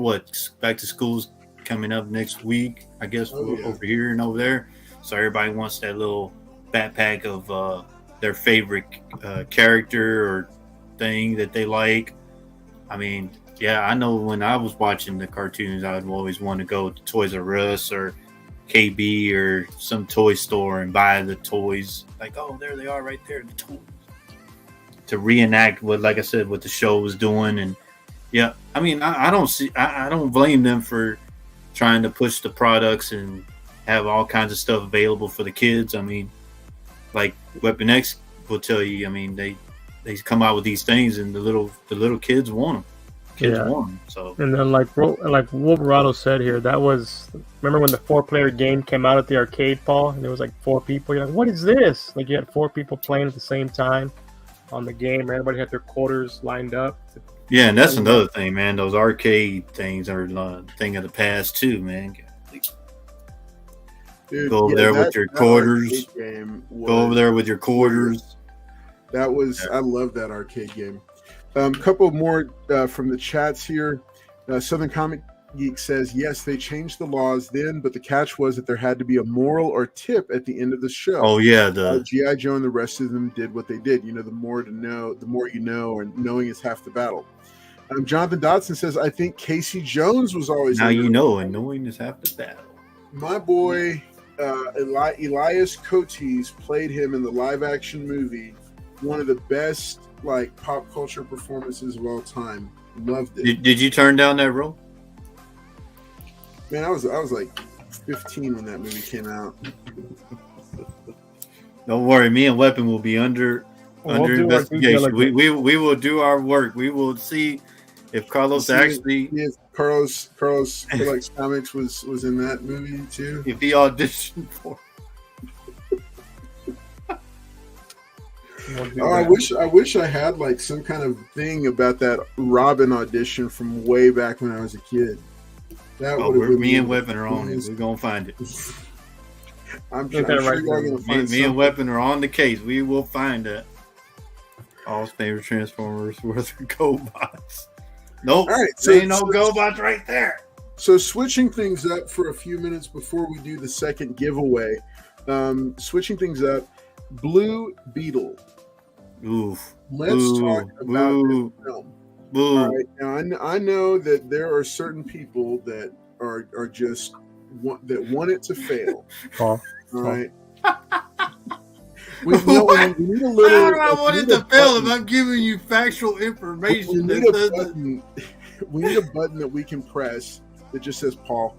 back to school's coming up next week, I guess, over here and over there. So everybody wants that little backpack of their favorite character or thing that they like. I mean, I know when I was watching the cartoons, I would always want to go to Toys R Us or KB or some toy store and buy the toys. Like, oh, there they are right there, the toys. To reenact what the show was doing. And I mean, I don't blame them for trying to push the products and have all kinds of stuff available for the kids. I mean, like Weapon X will tell you, I mean, they come out with these things and the little kids want them. Want them. So, and then like Wolverado said here, that was, remember when the 4-player game came out at the arcade, Paul, and there was like 4 people. You're like, what is this? Like you had 4 people playing at the same time on the game. Everybody had their quarters lined up. Yeah, and that's another thing, man. Those arcade things are a thing of the past too, man. Dude, go over there with your quarters. Go over there with your quarters. That was, I love that arcade game. Couple more from the chats here. Southern Comic Geek says, yes, they changed the laws then, but the catch was that there had to be a moral or tip at the end of the show. Oh yeah, G.I. Joe and the rest of them did what they did. The more to know, the more you know, and knowing is half the battle. Jonathan Dodson says, I think Casey Jones was always now you know, and knowing is half the battle. My boy Elias Cotes played him in the live action movie. One of the best like pop culture performances of all time. Loved it. Did you turn down that role? Man, I was like 15 when that movie came out. Don't worry, me and Weapon will be under investigation. We will do our work. We will see if Carlos actually. Yes, Carlos Felix Comics was in that movie too. If he auditioned for. I wish I had like some kind of thing about that Robin audition from way back when I was a kid. That me and Weapon are on it. We're gonna find it. I'm sure you're gonna find me and Weapon are on the case. We will find that. All favorite Transformers were the GoBots. Nope. All right, so ain't no GoBots right there. So switching things up for a few minutes before we do the second giveaway. Switching things up, Blue Beetle. Oof. Let's talk about this film. All right, now I know that there are certain people that are just that want it to fail. All right. We need a little. How do I want it to fail if I'm giving you factual information? We need a button that we can press that just says Paul.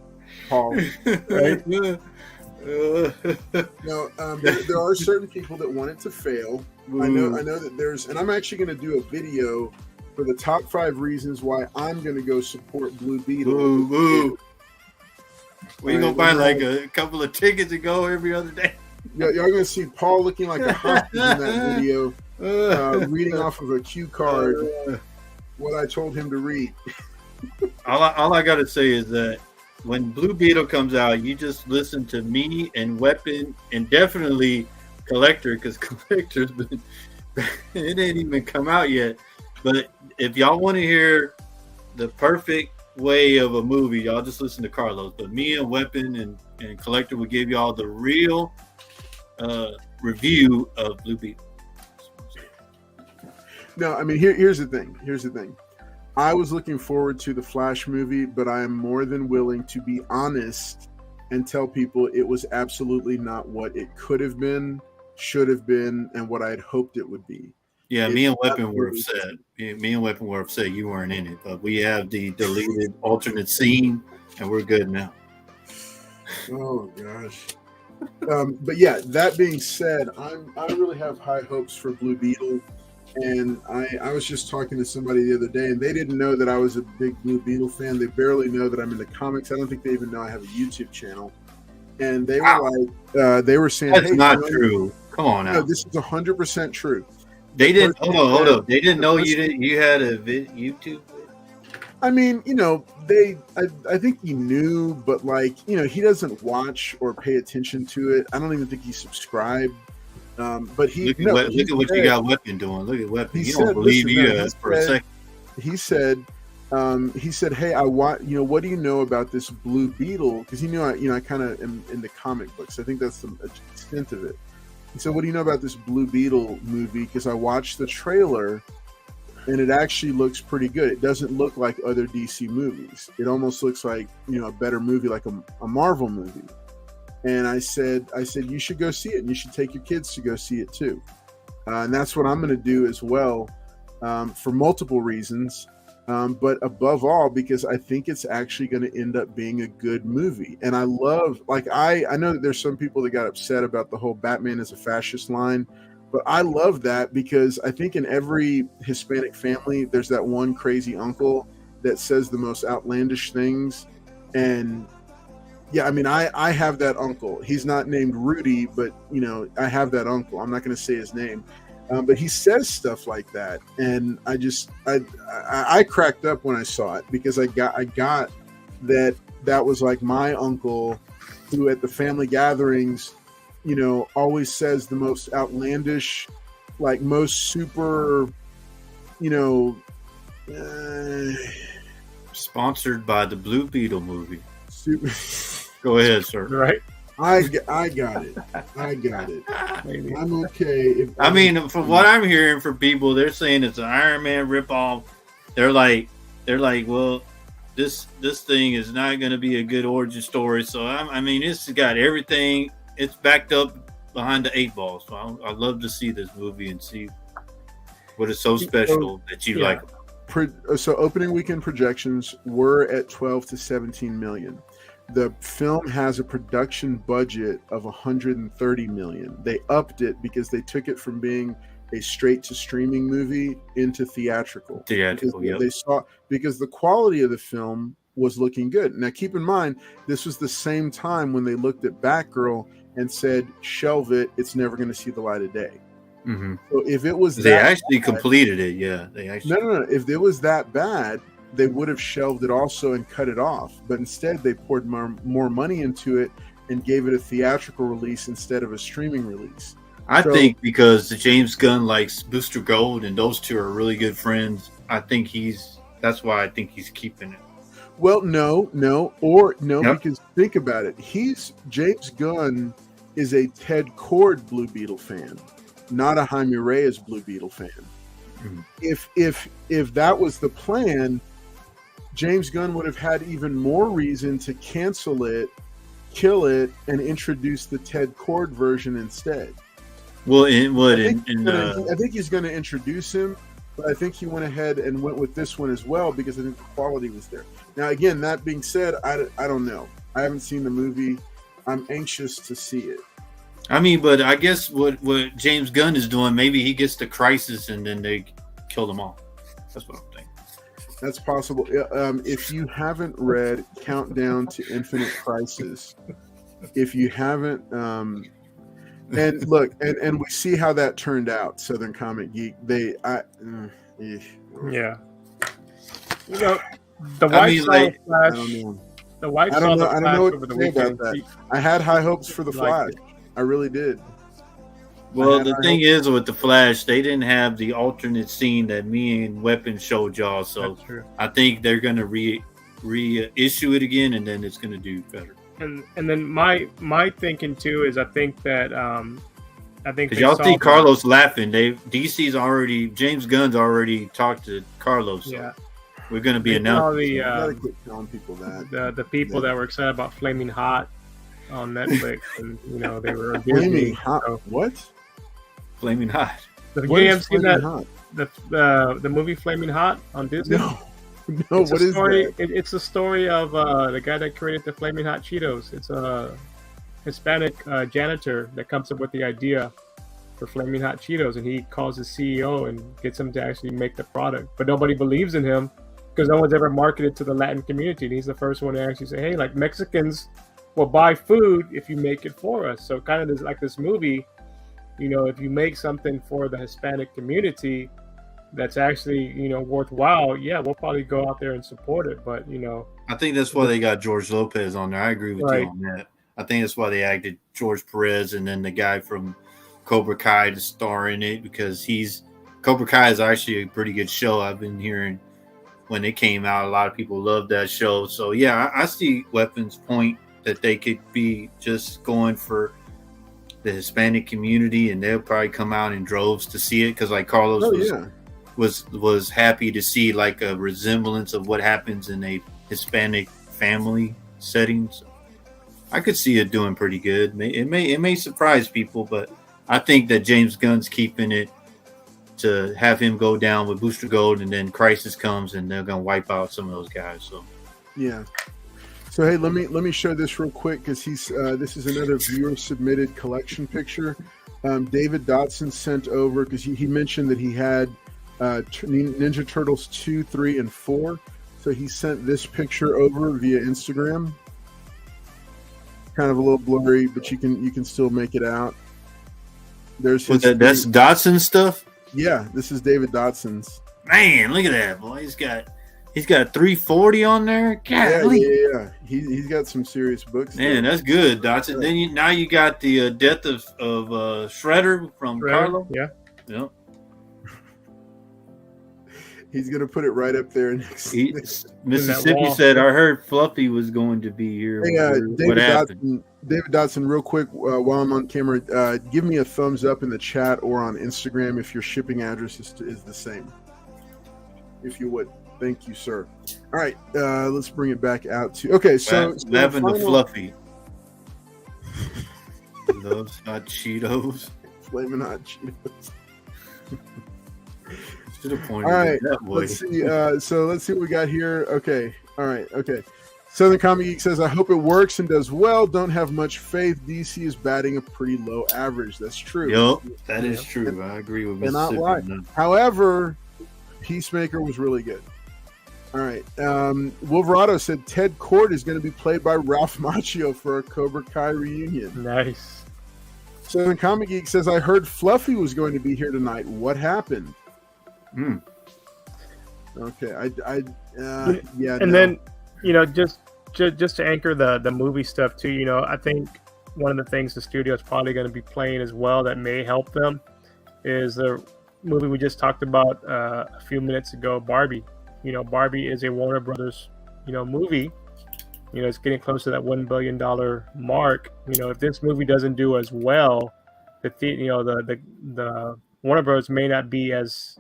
Right? Now, there are certain people that want it to fail. I know that there's, and I'm actually going to do a video for the top 5 reasons why I'm going to go support Blue Beetle. We gonna buy like a couple of tickets and go every other day. Y'all gonna see Paul looking like a hostage in that video, reading off of a cue card what I told him to read. all I gotta say is that when Blue Beetle comes out, you just listen to me and Weapon and definitely Collector, because Collector's been it ain't even come out yet. But if y'all want to hear the perfect way of a movie, y'all just listen to Carlos. But me and Weapon and Collector will give y'all the real review of Blue Beetle. No, I mean here's the thing. I was looking forward to the Flash movie, but I am more than willing to be honest and tell people it was absolutely not what it could have been, should have been, and what I had hoped it would be. Yeah, me and Weapon were upset. Me and Weapon were upset you weren't in it, but we have the deleted alternate scene, and we're good now. Oh gosh. But yeah, that being said, I really have high hopes for Blue Beetle, and I was just talking to somebody the other day, and they didn't know that I was a big Blue Beetle fan. They barely know that I'm into comics. I don't think they even know I have a YouTube channel. And they were like, they were saying, "That's not true. Come on now. No, this is 100% true." They didn't. Hold up. They didn't know you had a YouTube. I mean, I think he knew, but like, he doesn't watch or pay attention to it. I don't even think he subscribed. But look at what you got Weapon doing. Look at Weapon. He don't believe you for a second. He said, "Hey, what do you know about this Blue Beetle?" Because he knew I kind of am into comic books. I think that's the extent of it. He said, "What do you know about this Blue Beetle movie?" Because I watched the trailer, and it actually looks pretty good. It doesn't look like other DC movies. It almost looks like a better movie, like a Marvel movie. And I said, you should go see it, and you should take your kids to go see it too. And that's what I'm going to do as well, for multiple reasons. But above all, because I think it's actually going to end up being a good movie. And I love, I know that there's some people that got upset about the whole Batman is a fascist line, but I love that because I think in every Hispanic family, there's that one crazy uncle that says the most outlandish things. And yeah, I mean, I have that uncle. He's not named Rudy, but I have that uncle. I'm not going to say his name. But he says stuff like that, and I cracked up when I saw it because I got that was like my uncle, who at the family gatherings, always says the most outlandish, like most super, Sponsored by the Blue Beetle movie. Super. Go ahead, sir. Right? I got it. I got it. Maybe. I'm okay. I mean, from what I'm hearing from people, they're saying it's an Iron Man ripoff. They're like, well, this thing is not going to be a good origin story. So I mean, it's got everything. It's backed up behind the 8 ball. So I'd love to see this movie and see what is so special that you like. So opening weekend projections were at 12 to 17 million. The film has a production budget of 130 million. They upped it because they took it from being a straight to streaming movie into theatrical. Yep. They saw because the quality of the film was looking good. Now keep in mind, this was the same time when they looked at Batgirl and said, "Shelve it. It's never going to see the light of day." Mm-hmm. So if it was, they actually completed it. Yeah, they actually. No. If it was that bad, they would have shelved it also and cut it off. But instead, they poured more money into it and gave it a theatrical release instead of a streaming release. I think because James Gunn likes Booster Gold and those two are really good friends. That's why I think he's keeping it. Well, no, because think about it. James Gunn is a Ted Kord Blue Beetle fan, not a Jaime Reyes Blue Beetle fan. Mm-hmm. If that was the plan, James Gunn would have had even more reason to cancel it, kill it, and introduce the Ted Kord version instead. Well, I think he's going to introduce him, but I think he went ahead and went with this one as well because I think the quality was there. Now, again, that being said, I don't know. I haven't seen the movie. I'm anxious to see it. I mean, but I guess what James Gunn is doing, maybe he gets the Crisis and then they kill them all. That's what I'm thinking. That's possible. If you haven't read Countdown to Infinite Crisis, if you haven't, and look, and we see how that turned out. Southern Comic Geek, yeah. You know, the White Flash. I don't know. The White I don't know. Flash I don't know over what the to say weekend. about that. I had high hopes for the Flash. I really did. Well, the thing is with the Flash, they didn't have the alternate scene that me and Weapon showed y'all. So I think they're going to reissue it again, and then it's going to do better. And then my thinking too is I think that because y'all see Carlos laughing. James Gunn's already talked to Carlos. So yeah, we're going to be announcing. Gotta quit telling people that. The people that were excited about Flaming Hot on Netflix, and they were Flaming Hot. So. What? Flaming Hot. You haven't seen that? The movie Flaming Hot on Disney? No. What is that? It's the story of the guy that created the Flaming Hot Cheetos. It's a Hispanic janitor that comes up with the idea for Flaming Hot Cheetos, and he calls his CEO and gets him to actually make the product. But nobody believes in him because no one's ever marketed to the Latin community. And he's the first one to actually say, hey, like Mexicans will buy food if you make it for us. So kind of like this movie, if you make something for the Hispanic community that's actually, worthwhile, yeah, we'll probably go out there and support it. But, I think that's why they got George Lopez on there. I agree with you on that. I think that's why they acted George Perez and then the guy from Cobra Kai to star in it because Cobra Kai is actually a pretty good show. I've been hearing when it came out, a lot of people loved that show. So, yeah, I see Weapon's point that they could be just going for the Hispanic community and they'll probably come out in droves to see it because like Carlos was happy to see like a resemblance of what happens in a Hispanic family setting. So I could see it doing pretty good. It may surprise people, but I think that James Gunn's keeping it to have him go down with Booster Gold and then Crisis comes and they're gonna wipe out some of those guys. So yeah. So hey, let me show this real quick because this is another viewer submitted collection picture. David Dotson sent over because he mentioned that he had Ninja Turtles 2, 3, and 4. So he sent this picture over via Instagram. Kind of a little blurry, but you can still make it out. There's his that's Dotson stuff. Yeah, this is David Dotson's. Man, look at that boy. He's got 340 on there. Yeah. He's got some serious books. Man, that's good, Dotson. Then now you got the death of Shredder from Carlo. Yeah. Yeah. He's gonna put it right up there next. Mississippi said, "I heard Fluffy was going to be here." Hey, what happened? David Dotson, real quick, while I'm on camera, give me a thumbs up in the chat or on Instagram if your shipping address is the same. If you would, thank you, sir. All right, let's bring it back out to. Okay, so laughing to Fluffy. Loves hot Cheetos. Flaming hot Cheetos. Should have pointed all right, that way. Let's see. So let's see what we got here. Okay, all right, okay. Southern Comic Geek says, "I hope it works and does well. Don't have much faith. DC is batting a pretty low average." That's true. Yep, that is true. I agree with Cannot Mississippi. lie. However, Peacemaker was really good. All right. Wolverado said Ted Kord is going to be played by Ralph Macchio for a Cobra Kai reunion. Nice. Southern Comic Geek says, "I heard Fluffy was going to be here tonight. What happened?" Okay. Yeah. And then, just to anchor the movie stuff too, I think one of the things the studio is probably going to be playing as well that may help them is the movie we just talked about a few minutes ago, Barbie. Barbie is a Warner Brothers, movie. It's getting close to that $1 billion mark. If this movie doesn't do as well, the Warner Brothers may not be as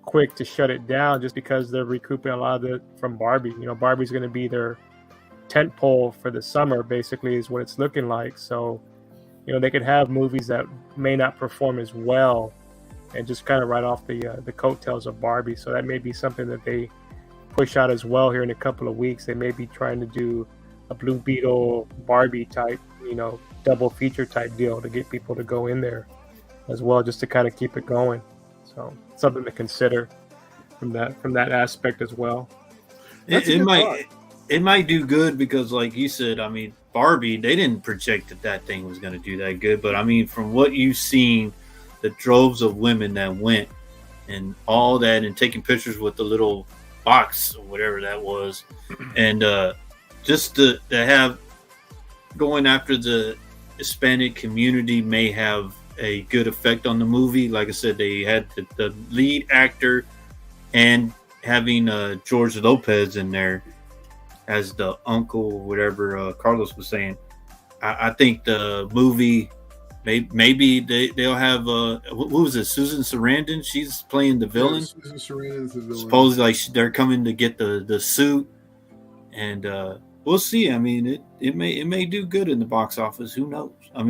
quick to shut it down just because they're recouping a lot of it from Barbie. Barbie's going to be their tent pole for the summer, basically, is what it's looking like. So, they could have movies that may not perform as well and just kind of ride off the coattails of Barbie. So that may be something that they push out as well here in a couple of weeks. They may be trying to do a Blue Beetle Barbie type, double feature type deal to get people to go in there as well, just to kind of keep it going. So something to consider from that aspect as well. It might do good because, like you said, Barbie, they didn't project that thing was going to do that good. But from what you've seen, the droves of women that went and all that, and taking pictures with the little box or whatever that was, and just to have going after the Hispanic community may have a good effect on the movie. Like I said, they had the lead actor and having George Lopez in there as the uncle, whatever Carlos was saying. I think the movie, maybe they'll have what was it? Susan Sarandon. She's playing the villain. Yeah, Susan Sarandon's the villain. Supposedly, they're coming to get the suit, and we'll see. It may do good in the box office. Who knows? I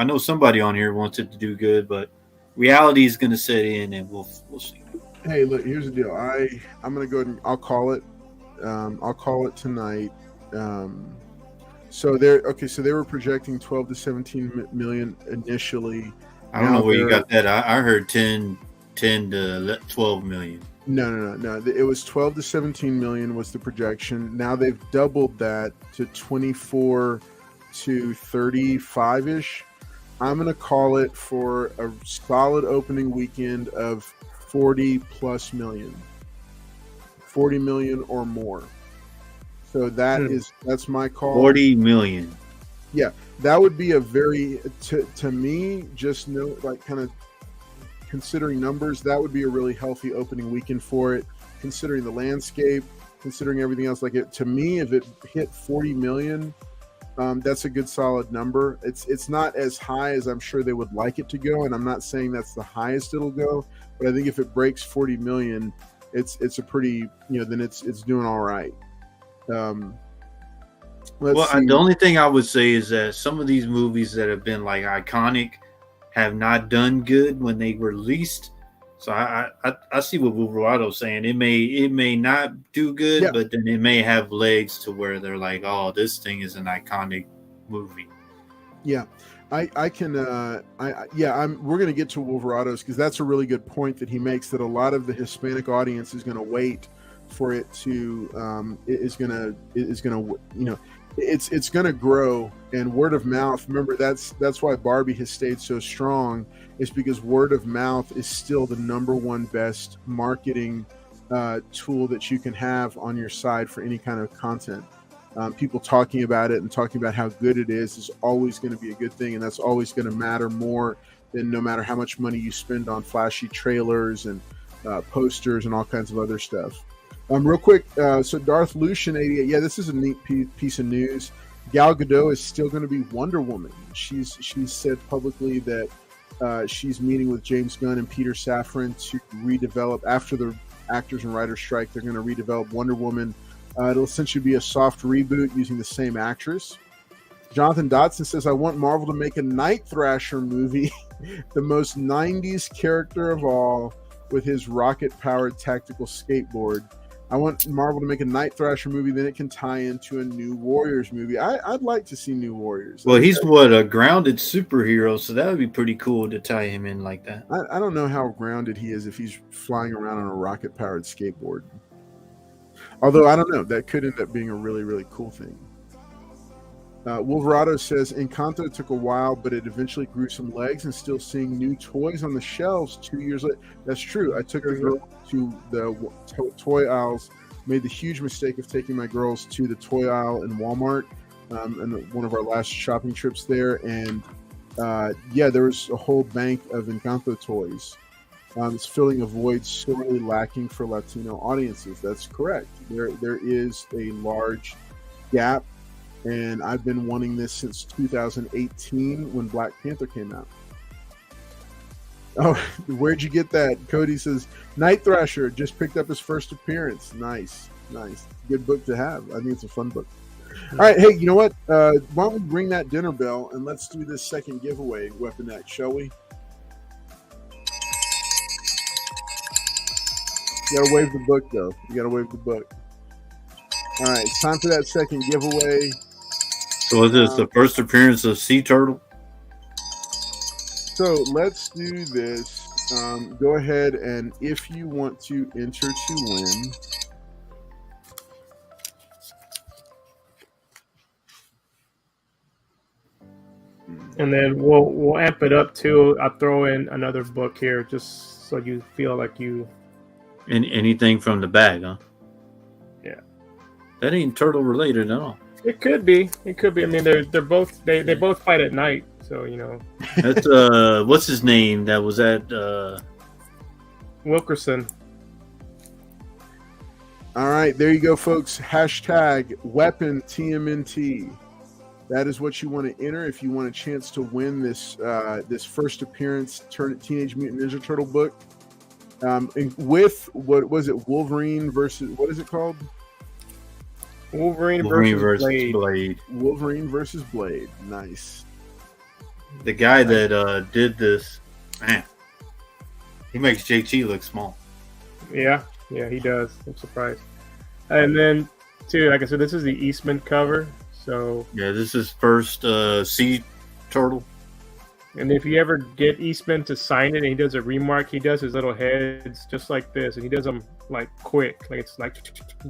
know somebody on here wants it to do good, but reality is going to set in, and we'll see. Hey, look, here's the deal. I'm going to go ahead and I'll call it. I'll call it tonight. So they were projecting 12 to 17 million initially. I don't know where you got that. I heard 10 to 12 million. No. It was 12 to 17 million was the projection. Now they've doubled that to 24 to 35-ish. I'm going to call it for a solid opening weekend of 40 plus million. 40 million or more. So that's my call. 40 million. Yeah, that would be a very to me, just kind of considering numbers, that would be a really healthy opening weekend for it, considering the landscape, considering everything else. To me, if it hit 40 million, that's a good solid number. It's not as high as I'm sure they would like it to go, and I'm not saying that's the highest it'll go, but I think if it breaks 40 million, it's a pretty, then it's doing all right. The only thing I would say is that some of these movies that have been iconic have not done good when they were released. So I see what Wolverado's saying. It may not do good, yeah, but then it may have legs to where they're like, oh, this thing is an iconic movie. Yeah. We're going to get to Wolverado's because that's a really good point that he makes, that a lot of the Hispanic audience is going to wait for it to it's going to grow, and word of mouth. Remember, that's why Barbie has stayed so strong, is because word of mouth is still the number one best marketing tool that you can have on your side for any kind of content. People talking about it and talking about how good it is always going to be a good thing, and that's always going to matter more than no matter how much money you spend on flashy trailers and posters and all kinds of other stuff. Real quick, so Darth Lucian 88. Yeah, this is a neat piece of news. Gal Gadot is still going to be Wonder Woman. She's said publicly that she's meeting with James Gunn and Peter Safran to redevelop, after the actors and writers strike, they're going to redevelop Wonder Woman. It'll essentially be a soft reboot using the same actress. Jonathan Dotson says, I want Marvel to make a Night Thrasher movie, the most 90s character of all, with his rocket-powered tactical skateboard. I want Marvel to make a Night Thrasher movie, then it can tie into a New Warriors movie. I'd like to see New Warriors. Well, he's a grounded superhero, so that would be pretty cool to tie him in like that. I don't know how grounded he is if he's flying around on a rocket-powered skateboard. Although, I don't know. That could end up being a really, really cool thing. Wolverado says, Encanto took a while, but it eventually grew some legs, and still seeing new toys on the shelves 2 years later. That's true. I took a girl to the toy aisles, made the huge mistake of taking my girls to the toy aisle in Walmart, and one of our last shopping trips there. And there was a whole bank of Encanto toys. It's filling a void sorely lacking for Latino audiences. That's correct. There is a large gap. And I've been wanting this since 2018 when Black Panther came out. Oh, where'd you get that? Cody says, Night Thrasher just picked up his first appearance. Nice. Good book to have. I think it's a fun book. All right, hey, you know what? Why don't we ring that dinner bell and let's do this second giveaway, Weapon X, shall we? You gotta wave the book, though. You gotta wave the book. All right, it's time for that second giveaway. So is this the first appearance of Sea Turtle? So let's do this. Go ahead, and if you want to enter to win, and then we'll amp it up too. I'll throw in another book here just so you feel like you. And anything from the bag, huh? Yeah. That ain't turtle related at all. It could be. I mean, they're both they both fight at night, so you know. That's what's his name? That was at Wilkerson. All right, there you go, folks. Hashtag Weapon TMNT. That is what you want to enter if you want a chance to win this this first appearance Teenage Mutant Ninja Turtle book. With what was it? Wolverine versus, what is it called? Wolverine versus Blade. Wolverine versus Blade. Nice. The guy that did this, man, he makes JT look small. Yeah, he does. I'm surprised. And then, too, like I said, this is the Eastman cover. So yeah, this is first Sea Turtle. And if you ever get Eastman to sign it and he does a remark, he does his little heads just like this, and he does them like quick, like it's like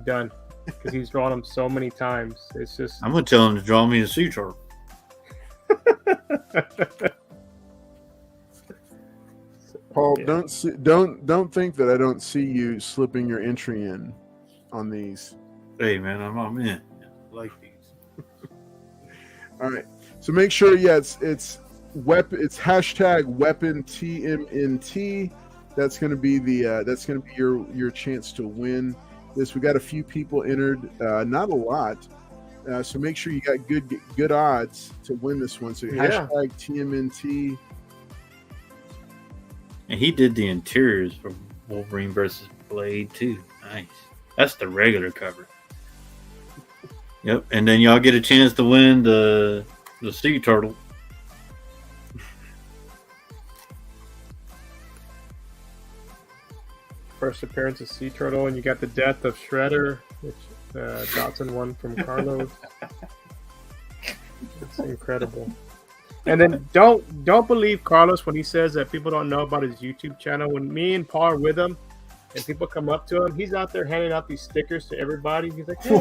done, because he's drawn them so many times. It's just, I'm gonna tell him to draw me a Sea Turtle. Paul, don't think that I don't see you slipping your entry in on these. Hey man, I'm in. I like these. All right, so make sure, it's weapon. It's hashtag Weapon TMNT. That's going to be your chance to win this. We got a few people entered, not a lot. So make sure you got good odds to win this one. So hashtag TMNT. And he did the interiors for Wolverine versus Blade too. Nice. That's the regular cover. Yep. And then y'all get a chance to win the Sea Turtle. first appearance of Sea Turtle, and you got the death of Shredder, which Dotson won from Carlos. It's incredible. And then don't believe Carlos when he says that people don't know about his YouTube channel. When me and Paul are with him, and people come up to him, he's out there handing out these stickers to everybody. He's like, "Hey,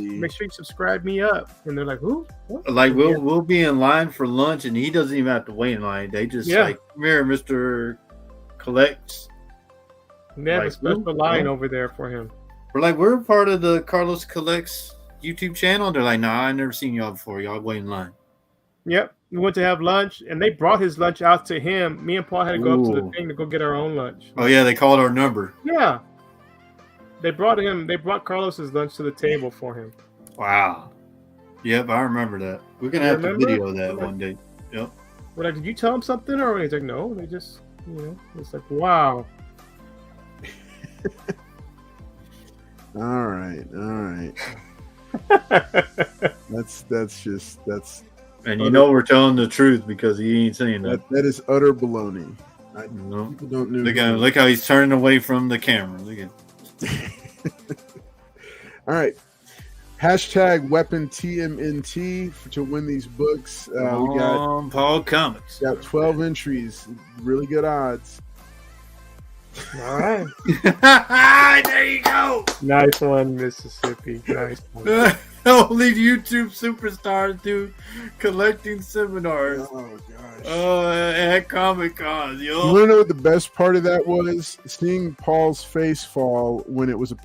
make sure you subscribe me up." And they're like, "Who?" What? Like we'll be in line for lunch, and he doesn't even have to wait in line. They just like, "Come here, Mr. Collects." They have a special line over there for him. We're like, we're part of the Carlos Collects YouTube channel. They're like, "Nah, I never seen y'all before. Y'all wait in line." Yep. We went to have lunch, and they brought his lunch out to him. Me and Paul had to go up to the Ooh. thing to go get our own lunch. Oh yeah, they called our number. Yeah. They brought Carlos's lunch to the table for him. Wow. Yep, I remember that. We're gonna You have to remember? video that one day. Yep. We're like, did you tell him something? Or he's like, no, they just, it's like, wow. All right. That's And you know we're telling the truth because he ain't saying that. that is utter baloney. No. People don't know. Look how he's turning away from the camera. Look at. All right. Hashtag weapon TMNT to win these books. We got Paul Comics. 12 entries. Really good odds. All right. There you go. Nice one, Mississippi. Nice one. Only YouTube superstars do collecting seminars. Oh gosh. At Comic Con, You want to know what the best part of that was? Seeing Paul's face fall when it was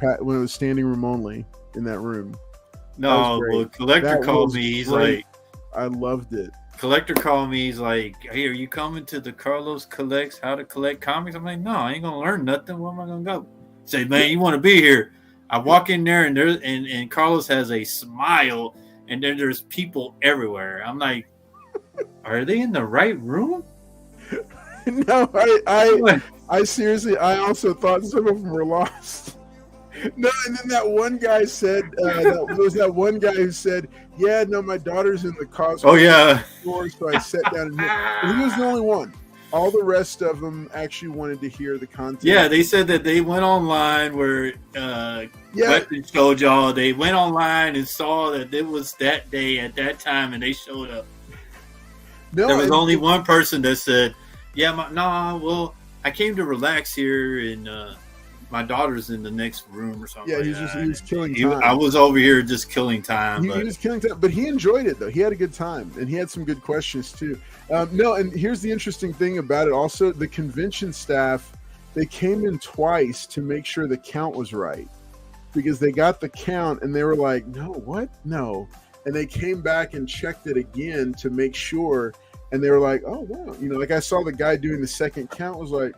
standing room only in that room. No, well, Collector That called was me. He's great. like, I loved it. Collector called me. He's like, hey, are you coming to the Carlos Collects How to Collect Comics? I'm like, no, I ain't gonna learn nothing. Where am I gonna go? Say, man, you want to be here? I walk in there and Carlos has a smile, and then there's people everywhere. I'm like, are they in the right room? No, I seriously, I also thought some of them were lost. No, and then that one guy said, there was that one guy who said, yeah, no, my daughter's in the cosplay. Oh yeah. Store, so I sat down and he was the only one. All the rest of them actually wanted to hear the content. Yeah, they said that they went online where Weapon showed y'all. They went online and saw that it was that day at that time, and they showed up. No, there was only one person that said, yeah, well, I came to relax here, and my daughter's in the next room or something. Yeah, he was killing time. I was over here just killing time. He was killing time, but he enjoyed it, though. He had a good time, and he had some good questions, too. No, and here's the interesting thing about it. Also, the convention staff, they came in twice to make sure the count was right, because they got the count, and they were like, no, what? No. And they came back and checked it again to make sure, and they were like, oh, wow. Like I saw the guy doing the second count was like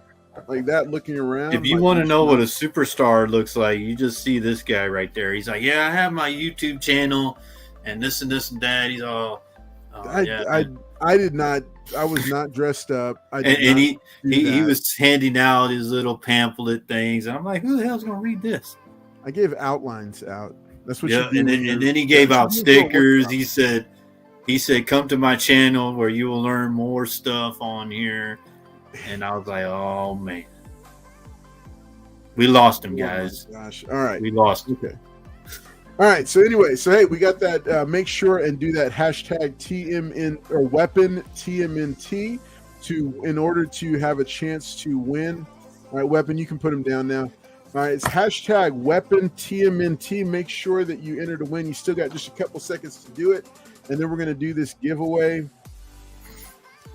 that, looking around. If you want to know what a superstar looks like, you just see this guy right there. He's like, yeah, I have my YouTube channel and this and this and that. He's all, I did not. I was not dressed up. He was handing out his little pamphlet things, and I'm like, who the hell's gonna read this? I gave outlines out. That's what you do. And then he gave out stickers. He said, come to my channel where you will learn more stuff on here. And I was like, oh man, we lost him, guys. Oh my gosh! All right, we lost him. Okay. All right. So anyway, hey, we got that. Make sure and do that hashtag TMN or weapon TMNT in order to have a chance to win. All right, weapon, you can put them down now. All right, it's hashtag weapon TMNT. Make sure that you enter to win. You still got just a couple seconds to do it, and then we're going to do this giveaway.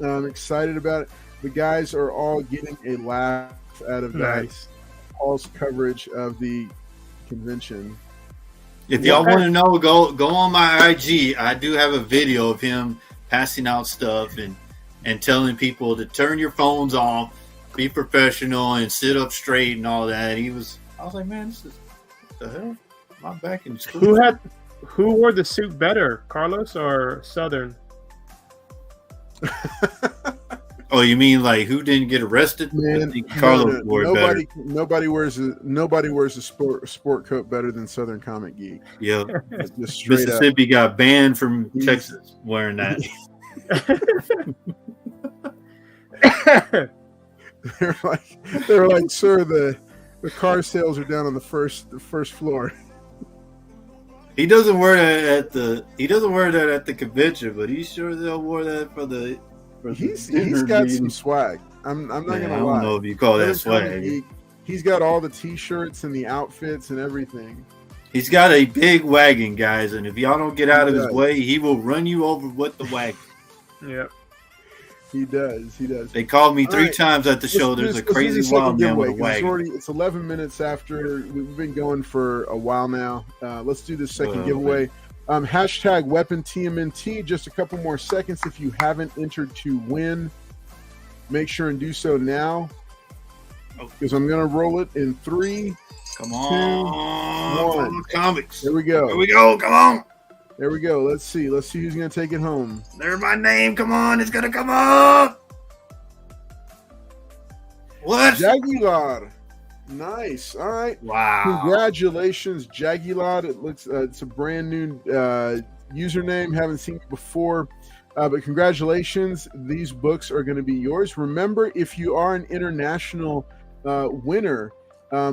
I'm excited about it. The guys are all getting a laugh out of that. Paul's coverage of the convention. If y'all want to know, go on my IG. I do have a video of him passing out stuff and telling people to turn your phones off, be professional, and sit up straight and all that. I was like, man, what the hell? I'm back in school. Who wore the suit better, Carlos or Southern? Oh, you mean like who didn't get arrested? Man, I think Carlos wore it better. Nobody wears a sport coat better than Southern Comic Geek. Yeah, just Mississippi got banned from Texas wearing that. They're like, sir, the car sales are down on the first floor. He doesn't wear that at the convention, but he sure they'll wore that for the. He's got some swag. I'm not gonna lie. I don't know if you call that swag. He's got all the T-shirts and the outfits and everything. He's got a big wagon, guys, and if y'all don't get out of his way, he will run you over with the wagon. Yep. He does. They called me three times at the show. There's a crazy wild man with a wagon. It's 11 minutes after. We've been going for a while now. Let's do this second giveaway. Hashtag weapon TMNT. Just a couple more seconds. If you haven't entered to win, make sure and do so now, because I'm going to roll it in 3, Come on, 2, 1. Comics. There we go. Here we go. Come on. There we go. Let's see who's going to take it home. There's my name. Come on, it's gonna come up. What? Jagular. Nice. All right. Wow. Congratulations, Jagular. It looks it's a brand new username. Haven't seen it before. But congratulations. These books are going to be yours. Remember, if you are an international winner,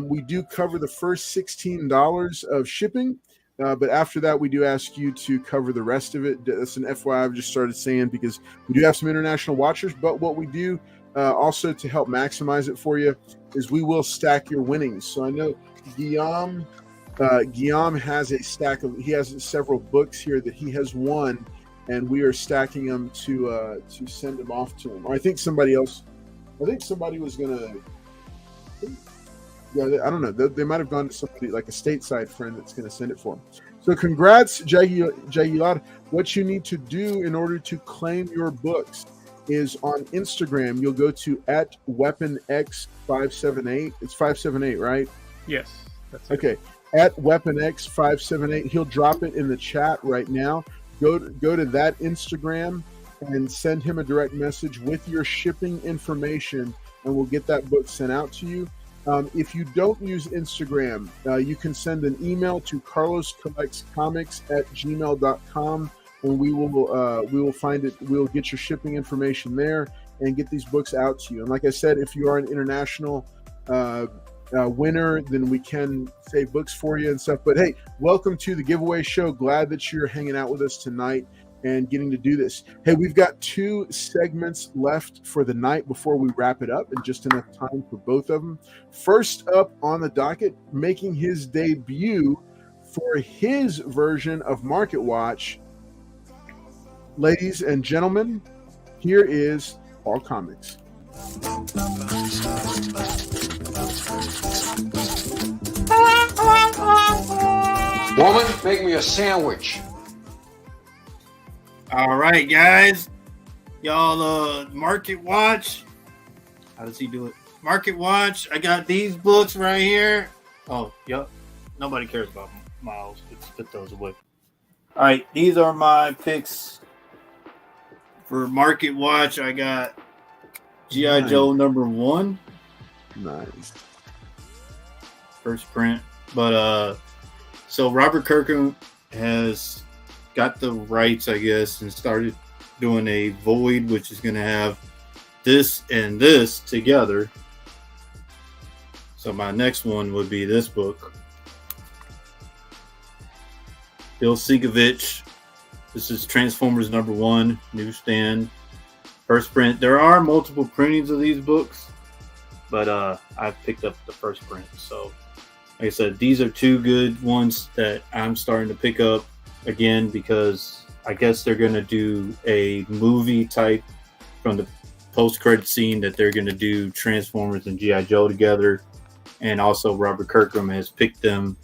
we do cover the first $16 of shipping. But after that, we do ask you to cover the rest of it. That's an FYI I've just started saying, because we do have some international watchers. But what we do also to help maximize it for you is we will stack your winnings. So I know Guillaume has a stack of, he has several books here that he has won, and we are stacking them to send them off to him. Or I think somebody was gonna. Yeah, I don't know. They might have gone to somebody like a stateside friend that's going to send it for them. So congrats, Jagular. What you need to do in order to claim your books is on Instagram. You'll go to @WeaponX578. It's 578, right? Yes. That's it. Okay. @WeaponX578. He'll drop it in the chat right now. Go to that Instagram and send him a direct message with your shipping information, and we'll get that book sent out to you. If you don't use Instagram, you can send an email to carloscollectscomics@gmail.com, and we will find it. We'll get your shipping information there and get these books out to you. And like I said, if you are an international winner, then we can save books for you and stuff. But hey, welcome to the giveaway show. Glad that you're hanging out with us tonight and getting to do this. Hey, we've got 2 segments left for the night before we wrap it up, and just enough time for both of them. First up on the docket, making his debut for his version of Market Watch, ladies and gentlemen, here is Paul Comics. Woman, make me a sandwich. All right, guys. Y'all, Market Watch. How does he do it? Market Watch. I got these books right here. Oh, yep. Nobody cares about Miles. Let's put those away. All right, these are my picks for Market Watch. I got G.I. Joe #1. Nice. First print. But, so Robert Kirkman has got the rights, I guess, and started doing a void, which is going to have this and this together. So my next one would be this book. Bill Sienkiewicz. This is Transformers #1, newsstand. First print. There are multiple printings of these books, but I picked up the first print. So, like I said, these are 2 good ones that I'm starting to pick up again, because I guess they're going to do a movie type from the post-credit scene, that they're going to do Transformers and G.I. Joe together. And also Robert Kirkman has picked them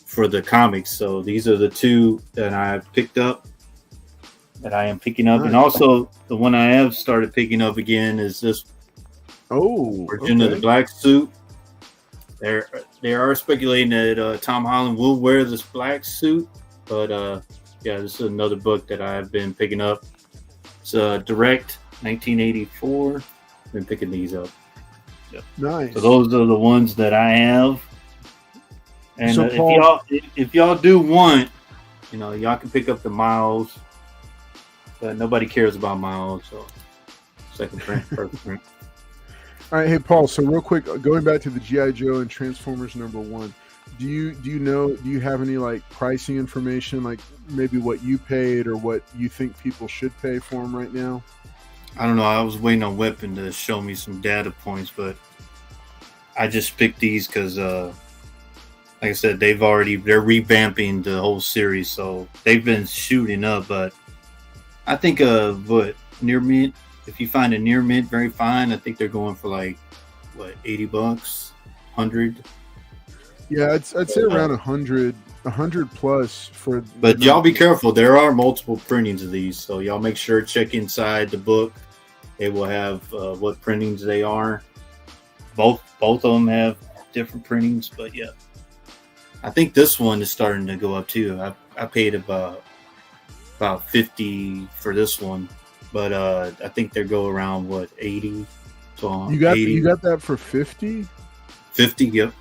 for the comics. So these are the 2 that I've picked up, that I am picking up. Nice. And also the one I have started picking up again is this version of the black suit. They are speculating that Tom Holland will wear this black suit. But, yeah, this is another book that I've been picking up. It's Direct, 1984. I've been picking these up. Yeah. Nice. So those are the ones that I have. And so Paul, if y'all do want, y'all can pick up the Miles. But nobody cares about Miles. So second print, first print. All right, hey, Paul, so real quick, going back to the G.I. Joe and Transformers #1, do you have any like pricing information, like maybe what you paid or what you think people should pay for them right now? I don't know. I was waiting on Weapon to show me some data points, but I just picked these because, like I said, they're revamping the whole series, so they've been shooting up. But I think near mint, if you find a near mint, very fine. I think they're going for like $80, 100. Yeah, I'd say around 100 plus for. But y'all be careful. There are multiple printings of these, so y'all make sure check inside the book. They will have what printings they are. Both of them have different printings, but yeah, I think this one is starting to go up too. I paid about $50 for this one, but I think they go around what $80. So you got 80. You got that for $50? $50, yep.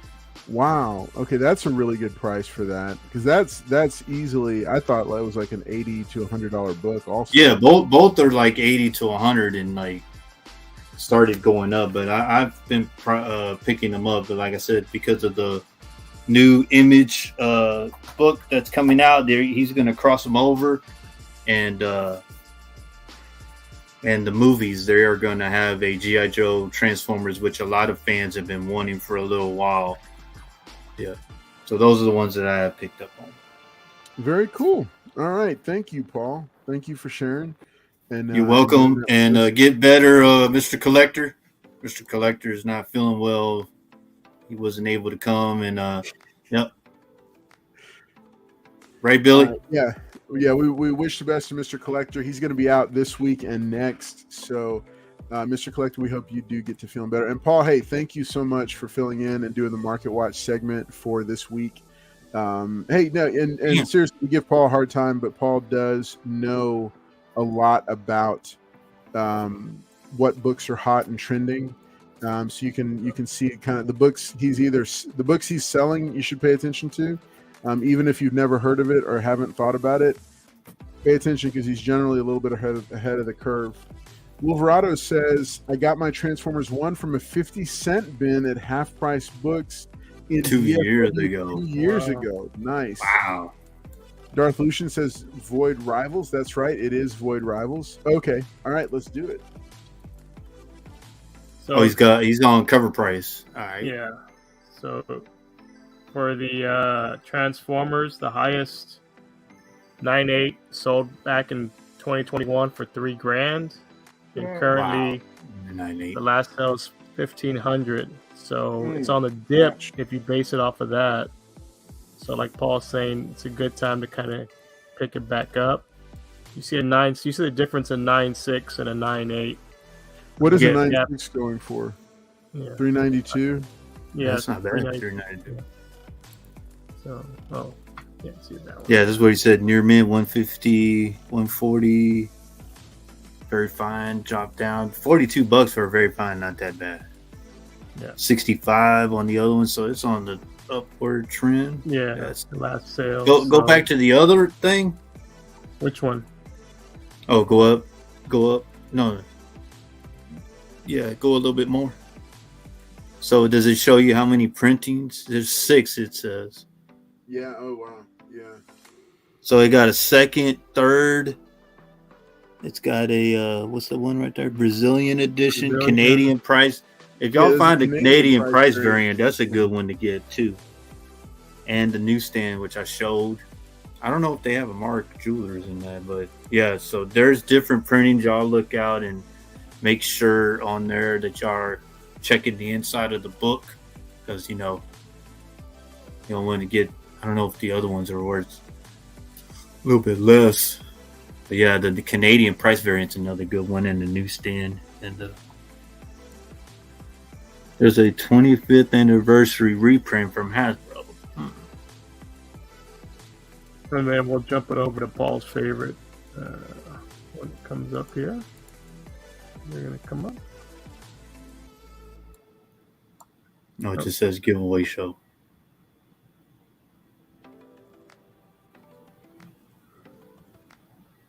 Wow. Okay, that's a really good price for that, because that's easily. I thought it was like an $80 to $100 book. Also, Yeah, both are like 80 to 100 and like started going up. But I've been picking them up. But like I said, because of the new Image book that's coming out, there he's going to cross them over, and the movies, they are going to have a G.I. Joe Transformers, which a lot of fans have been wanting for a little while. Yeah, so those are the ones that I have picked up on. Very cool. All right, thank you, Paul. Thank you for sharing. And you're welcome. And get better, Mr. Collector. Mr. Collector is not feeling well. He wasn't able to come, and yep. Right, Billy? Yeah. We wish the best to Mr. Collector. He's going to be out this week and next. So, Mr. Collector, we hope you do get to feeling better. And Paul, hey, thank you so much for filling in and doing the Market Watch segment for this week. Hey, no, and seriously, we give Paul a hard time, but Paul does know a lot about what books are hot and trending. So you can see kind of the books he's selling. You should pay attention to. Even if you've never heard of it or haven't thought about it, pay attention, because he's generally a little bit ahead of the curve. Wolverado says, I got my Transformers 1 from a 50-cent bin at Half Price Books 2 years ago. 2 years ago. Nice. Wow. Darth Lucian says, Void Rivals. That's right. It is Void Rivals. Okay. All right. Let's do it. So, he's on cover price. All right. Yeah. So for the Transformers, the highest 9.8 sold back in 2021 for $3,000, and currently the last sale is $1,500. So it's on the dip if you base it off of that. So like Paul's saying, it's a good time to kind of pick it back up. You see the difference in 9.6 and a 9.8. What is a 9.6 going for? Yeah. $392. Yeah, that's not bad. $392. So, can't see that one. Yeah, this is what he said. Near mid 150, 140. Very fine. Drop down. $42 for a very fine. Not that bad. Yeah. 65 on the other one, so it's on the upward trend. Yeah, that's the last sale. Go back to the other thing. Which one? Oh, go up. No. Yeah, go a little bit more. So does it show you how many printings? There's 6, it says. Yeah. Oh, wow. Yeah. So it got a second, third. It's got a what's the one right there? Brazilian edition, Canadian price. If y'all find the Canadian price variant, that's a good one to get too. And the newsstand, which I showed. I don't know if they have a Mark Jewelers in that, but yeah. So there's different printings. Y'all look out and make sure on there that y'all are checking the inside of the book, because you don't want to get. I don't know if the other ones are worth a little bit less. But yeah, the Canadian price variant's another good one, in the newsstand. And there's a 25th anniversary reprint from Hasbro. And then we'll jump it over to Paul's favorite when it comes up here. They're going to come up. No, it just says giveaway show.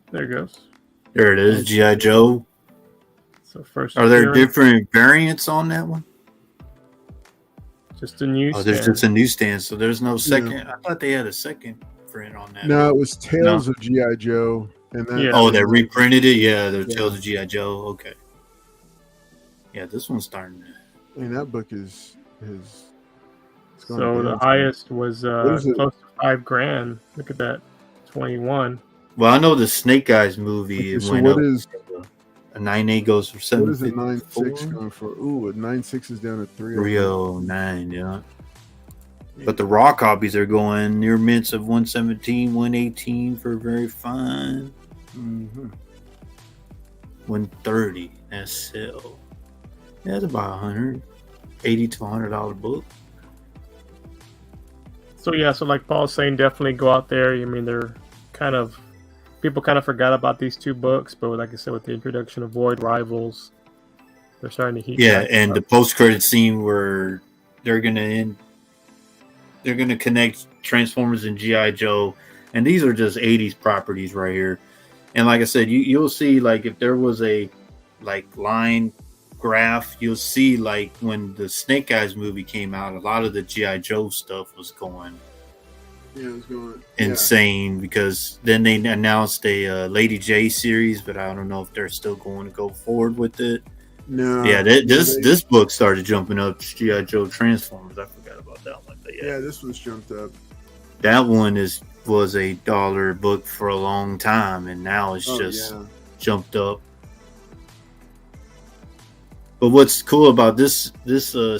There it goes. There it is, G.I. Joe. So first, are there different variants on that one? Just a newsstand. Oh, there's just a newsstand, so there's no second. Yeah. I thought they had a second print on that. No, it was Tales of G.I. Joe. And then they reprinted it? Yeah, the Tales of G.I. Joe. Okay. Yeah, this one's starting to... I mean, that book is so the highest was close to $5,000. Look at that. 21. Well, I know the Snake Eyes movie. Okay, so what is a 9.8 goes for 7. What is a 9.6 going for? Ooh, a 9.6 is down at 309. 309, yeah. But the raw copies are going near mints of 117, 118 for very fine. 130. That's sell. That's about $180 to $100 book. So yeah, so like Paul's saying, definitely go out there. I mean, they're people kind of forgot about these two books, but like I said, with the introduction of Void Rivals, they're starting to heat. Yeah, and the post-credit scene where they're gonna connect Transformers and G.I. Joe, and these are just 80s properties right here. And like I said, you'll see, like, if there was a line graph, you'll see, like, when the Snake Eyes movie came out, a lot of the G.I. Joe stuff was going insane, because then they announced a Lady J series, but I don't know if they're still going to go forward with it. No. Yeah, this book started jumping up. G.I. Joe Transformers. I forgot about that one, but yeah, this one's jumped up. That one was $1 book for a long time, and now it's jumped up. But what's cool about this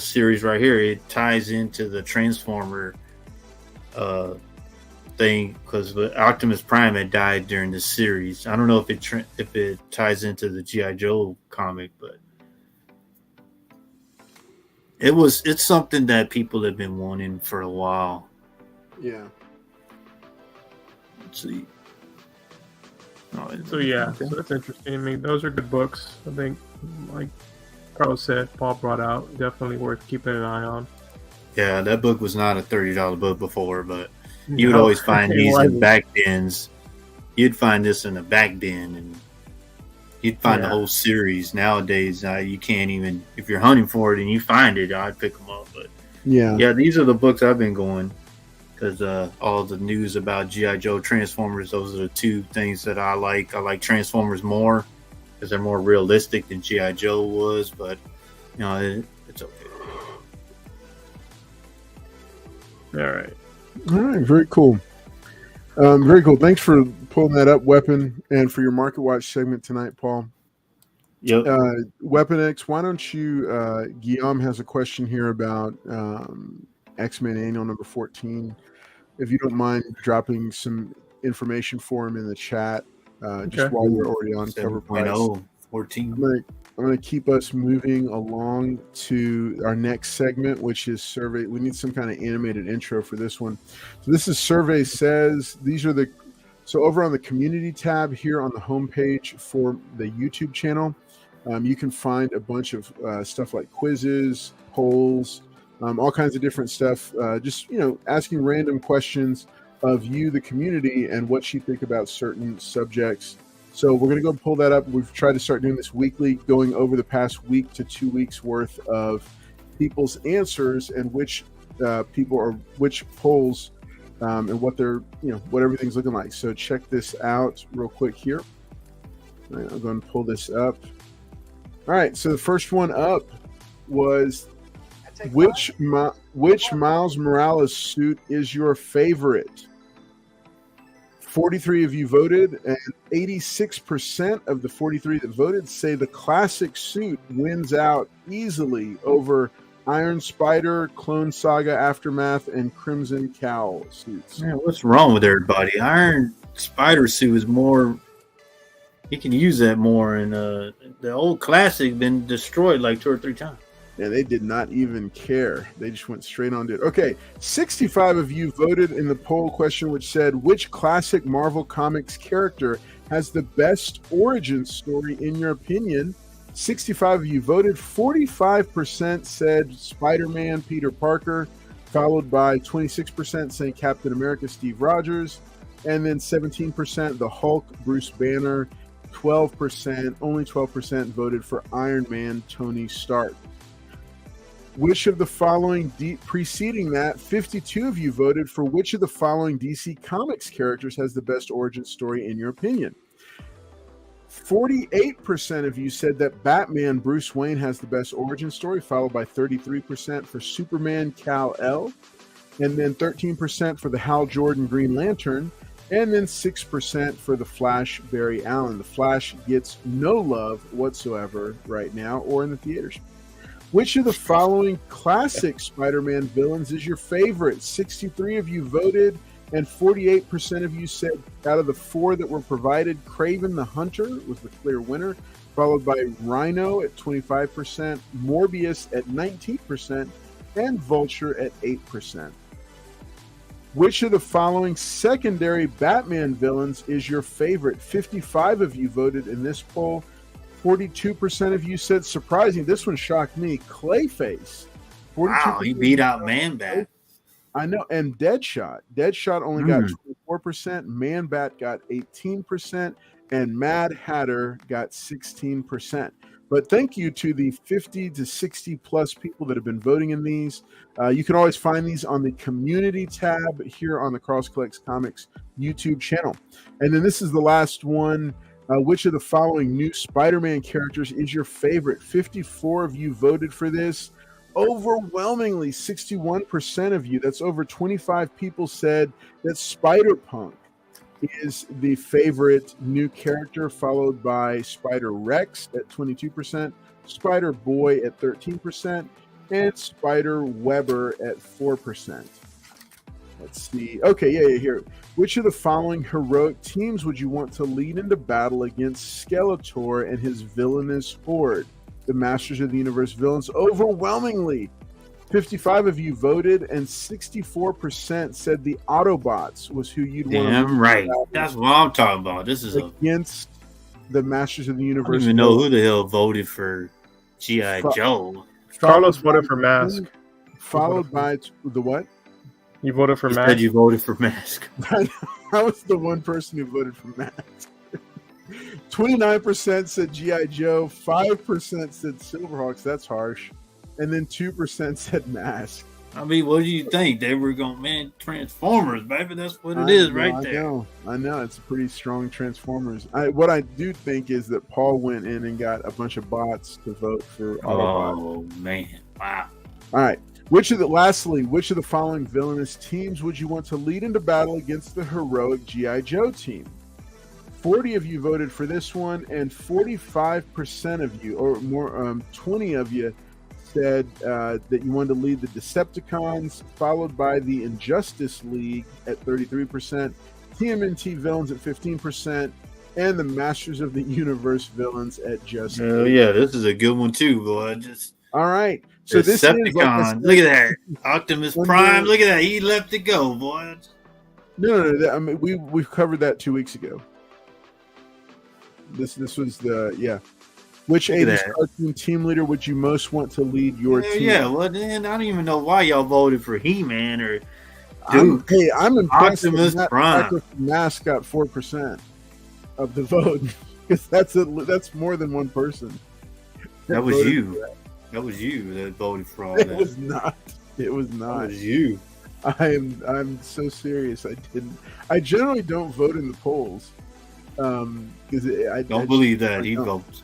series right here, it ties into the Transformer thing, because Optimus Prime had died during this series. I don't know if it ties into the G.I. Joe comic, but it's something that people have been wanting for a while. Yeah. Let's see. So that's interesting. I mean, those are good books. I think, like Carlos said, Paul brought out, definitely worth keeping an eye on. Yeah, that book was not a $30 book before, but you would always find these in back bins. You'd find this in a back bin, and you'd find the whole series. Nowadays, you can't even, if you're hunting for it and you find it, I'd pick them up. But yeah, these are the books I've been going, because all the news about G.I. Joe Transformers, those are the two things that I like. I like Transformers more because they're more realistic than G.I. Joe was, but it's okay. All right, very cool. Very cool. Thanks for pulling that up, Weapon, and for your Market Watch segment tonight, Paul. Yep. Weapon X, why don't you, Guillaume has a question here about X-Men Annual number 14. If you don't mind dropping some information for him in the chat, just while we're already on cover price. 14. I'm going to keep us moving along to our next segment, which is survey. We need some kind of animated intro for this one. So this is Survey Says. So over on the community tab here on the homepage for the YouTube channel, you can find a bunch of stuff like quizzes, polls, all kinds of different stuff. Just, asking random questions of you, the community, and what you think about certain subjects. So we're going to go pull that up. We've tried to start doing this weekly, going over the past week to 2 weeks worth of people's answers and which polls and what they're, what everything's looking like. So check this out real quick here. All right, I'm going to pull this up. All right. So the first one up was which Miles Morales suit is your favorite? 43 of you voted, and 86% of the 43 that voted say the classic suit wins out easily over Iron Spider, Clone Saga Aftermath, and Crimson Cowl suits. Man, what's wrong with everybody? Iron Spider suit is more. You can use that more, and the old classic been destroyed like 2 or 3 times. And they did not even care. They just went straight on to it. Okay, 65 of you voted in the poll question, which said, which classic Marvel Comics character has the best origin story in your opinion? 65 of you voted. 45% said Spider-Man, Peter Parker, followed by 26% saying Captain America, Steve Rogers, and then 17% the Hulk, Bruce Banner. 12%, only 12% voted for Iron Man, Tony Stark. Which of the following, preceding that, 52 of you voted for which of the following DC Comics characters has the best origin story in your opinion? 48% of you said that Batman Bruce Wayne has the best origin story, followed by 33% for Superman Kal-El, and then 13% for the Hal Jordan Green Lantern, and then 6% for the Flash Barry Allen. The Flash gets no love whatsoever right now or in the theaters. Which of the following classic Spider-Man villains is your favorite? 63 of you voted, and 48% of you said out of the 4 that were provided, Kraven the Hunter was the clear winner, followed by Rhino at 25%, Morbius at 19%, and Vulture at 8%. Which of the following secondary Batman villains is your favorite? 55 of you voted in this poll. 42% of you said, surprising, this one shocked me, Clayface. Wow, he beat out Man-Bat. I know, and Deadshot. Deadshot only got 24%, Man-Bat got 18%, and Mad Hatter got 16%. But thank you to the 50 to 60 plus people that have been voting in these. You can always find these on the community tab here on the Cross Collects Comics YouTube channel. And then this is the last one. Which of the following new Spider-Man characters is your favorite? 54 of you voted for this. Overwhelmingly, 61% of you, that's over 25 people, said that Spider-Punk is the favorite new character, followed by Spider-Rex at 22%, Spider-Boy at 13%, and Spider-Weber at 4%. Let's see. Okay, yeah, here. Which of the following heroic teams would you want to lead into battle against Skeletor and his villainous horde? The Masters of the Universe villains. Overwhelmingly, 55 of you voted, and 64% said the Autobots was who you'd want to Damn right. That's what I'm talking about. This is against the Masters of the Universe. I don't even know who the hell voted for G.I. Joe. Carlos voted for Mask. Followed by the what? You voted for You Mask? said you voted for Mask. I was the one person who voted for Mask. 29% said G.I. Joe, 5% said Silverhawks, that's harsh, and then 2% said Mask. I mean, what do you think? They were going, man, Transformers, baby. That's what it is right there. I know. It's a pretty strong Transformers. What I do think is that Paul went in and got a bunch of bots to vote for Autobots. Oh, man. Wow. All right. Lastly, which of the following villainous teams would you want to lead into battle against the heroic G.I. Joe team? 40 of you voted for this one, and 45% of you, or more, 20 of you, said that you wanted to lead the Decepticons, followed by the Injustice League at 33%, TMNT villains at 15%, and the Masters of the Universe villains at just. Oh yeah, this is a good one too, boy. All right. So this is, like look at that, Optimus Prime. Look at that, he left it go, boy. No. I mean, we've covered that 2 weeks ago. This was the Which 80s cartoon team leader would you most want to lead your team? Yeah, well then I don't even know why y'all voted for He-Man or Duke. I'm impressed. Optimus Prime. Mask got 4% of the vote because that's more than one person. That was you. That was you that voted for all that. It was not. That was you. I'm so serious. I generally don't vote in the polls because I don't believe that he votes.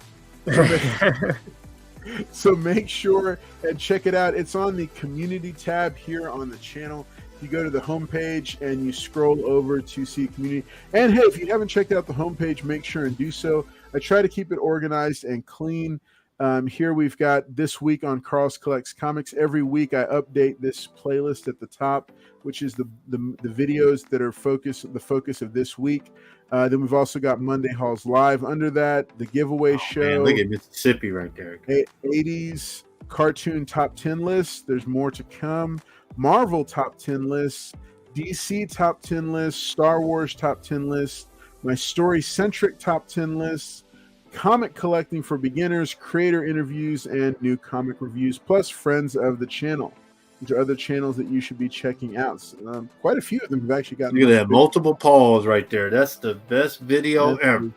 So make sure and check it out. It's on the community tab here on the channel. You go to the homepage and you scroll over to see community. And hey, if you haven't checked out the homepage, make sure and do so. I try to keep it organized and clean. Here we've got this week on Cross Collects Comics. Every week I update this playlist at the top, which is the videos that are the focus of this week. Then we've also got Monday Hauls Live under that, the giveaway show. Man, look at Mississippi right there. 80s cartoon top 10 lists. There's more to come. Marvel top 10 lists, DC top 10 lists, Star Wars top 10 lists, my story-centric top 10 lists, comic collecting for beginners, creator interviews, and new comic reviews, plus friends of the channel. These are other channels that you should be checking out. Quite a few of them have actually gotten. Look at that, multiple paws right there. That's the best video ever.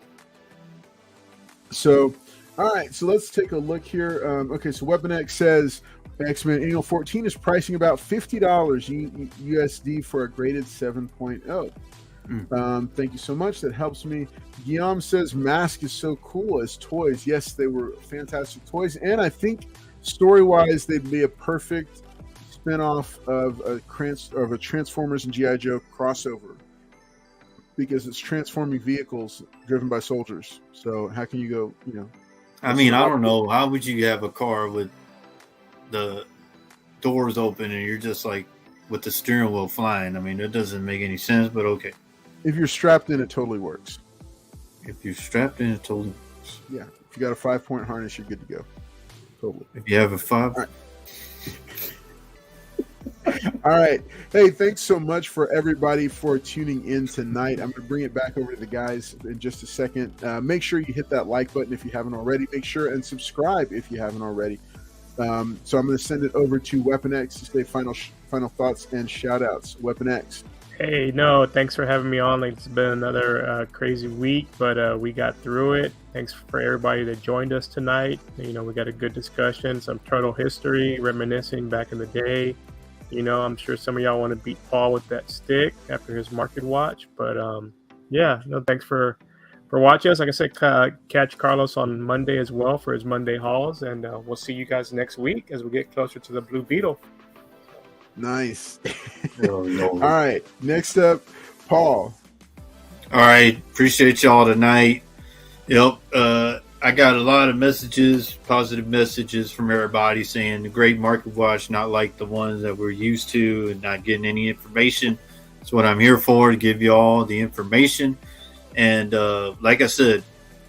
So, all right, so let's take a look here. Okay, so Weapon X says X-Men Annual 14 is pricing about $50 USD for a graded 7.0. Thank you so much. That helps me. Guillaume says Mask is so cool as toys. Yes, they were fantastic toys, and I think story-wise they'd be a perfect spin-off of a Transformers and G.I. Joe crossover because it's transforming vehicles driven by soldiers. So how can you go? I mean, I don't know. How would you have a car with the doors open and you're just like with the steering wheel flying. I mean, it doesn't make any sense, but okay. If you're strapped in, it totally works. If you're strapped in, it totally works. Yeah. If you got a 5-point harness, you're good to go. Totally. If you have a 5. All right. All right. Hey, thanks so much for everybody for tuning in tonight. I'm going to bring it back over to the guys in just a second. Make sure you hit that like button if you haven't already. Make sure and subscribe if you haven't already. So I'm going to send it over to Weapon X to say final thoughts and shout outs. Weapon X. Hey, no, thanks for having me on. Like, it's been another crazy week, but we got through it. Thanks for everybody that joined us tonight. You know, we got a good discussion, some turtle history, reminiscing back in the day. You know, I'm sure some of y'all want to beat Paul with that stick after his market watch. But, yeah, no, thanks for watching us. Like I said, catch Carlos on Monday as well for his Monday hauls. And we'll see you guys next week as we get closer to the Blue Beetle. Nice. Oh, no. All right. Next up, Paul. All right. Appreciate y'all tonight. Yep. I got a lot of messages, positive messages from everybody saying the great market watch, not like the ones that we're used to and not getting any information. That's what I'm here for, to give you all the information. And like I said,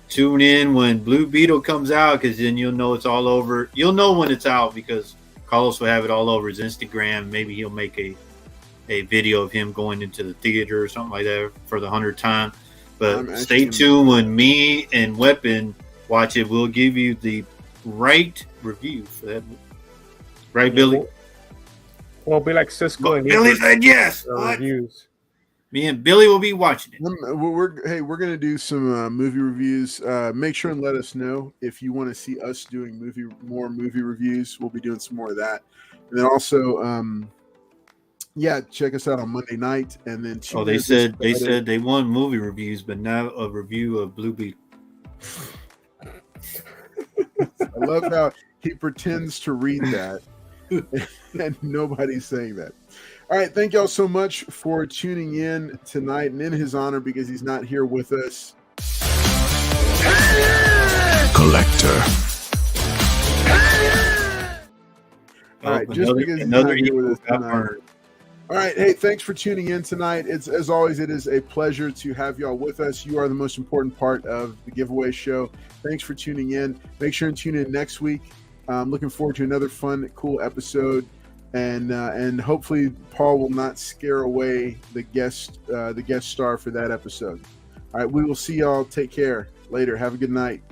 tune in when Blue Beetle comes out, because then you'll know it's all over. You'll know when it's out because Carlos will have it all over his Instagram. Maybe he'll make a video of him going into the theater or something like that for the 100th time. But stay tuned when me and Weapon watch it. We'll give you the right review for that. Right, Billy? Well, be like Cisco and Billy said yes. Reviews. Me and Billy will be watching it. We're going to do some movie reviews. Make sure and let us know if you want to see us doing more movie reviews. We'll be doing some more of that. And then also, check us out on Monday night. And then they said they want movie reviews, but not a review of Blue Beetle. I love how he pretends to read that, and nobody's saying that. All right, thank y'all so much for tuning in tonight, and in his honor, because he's not here with us, Collector. All right, just because he's not here with us tonight. All right, hey, thanks for tuning in tonight. It's, as always, it is a pleasure to have y'all with us. You are the most important part of the giveaway show. Thanks for tuning in. Make sure and tune in next week. I'm looking forward to another fun, cool episode. And hopefully Paul will not scare away the guest star for that episode. All right, we will see y'all. Take care. Later. Have a good night.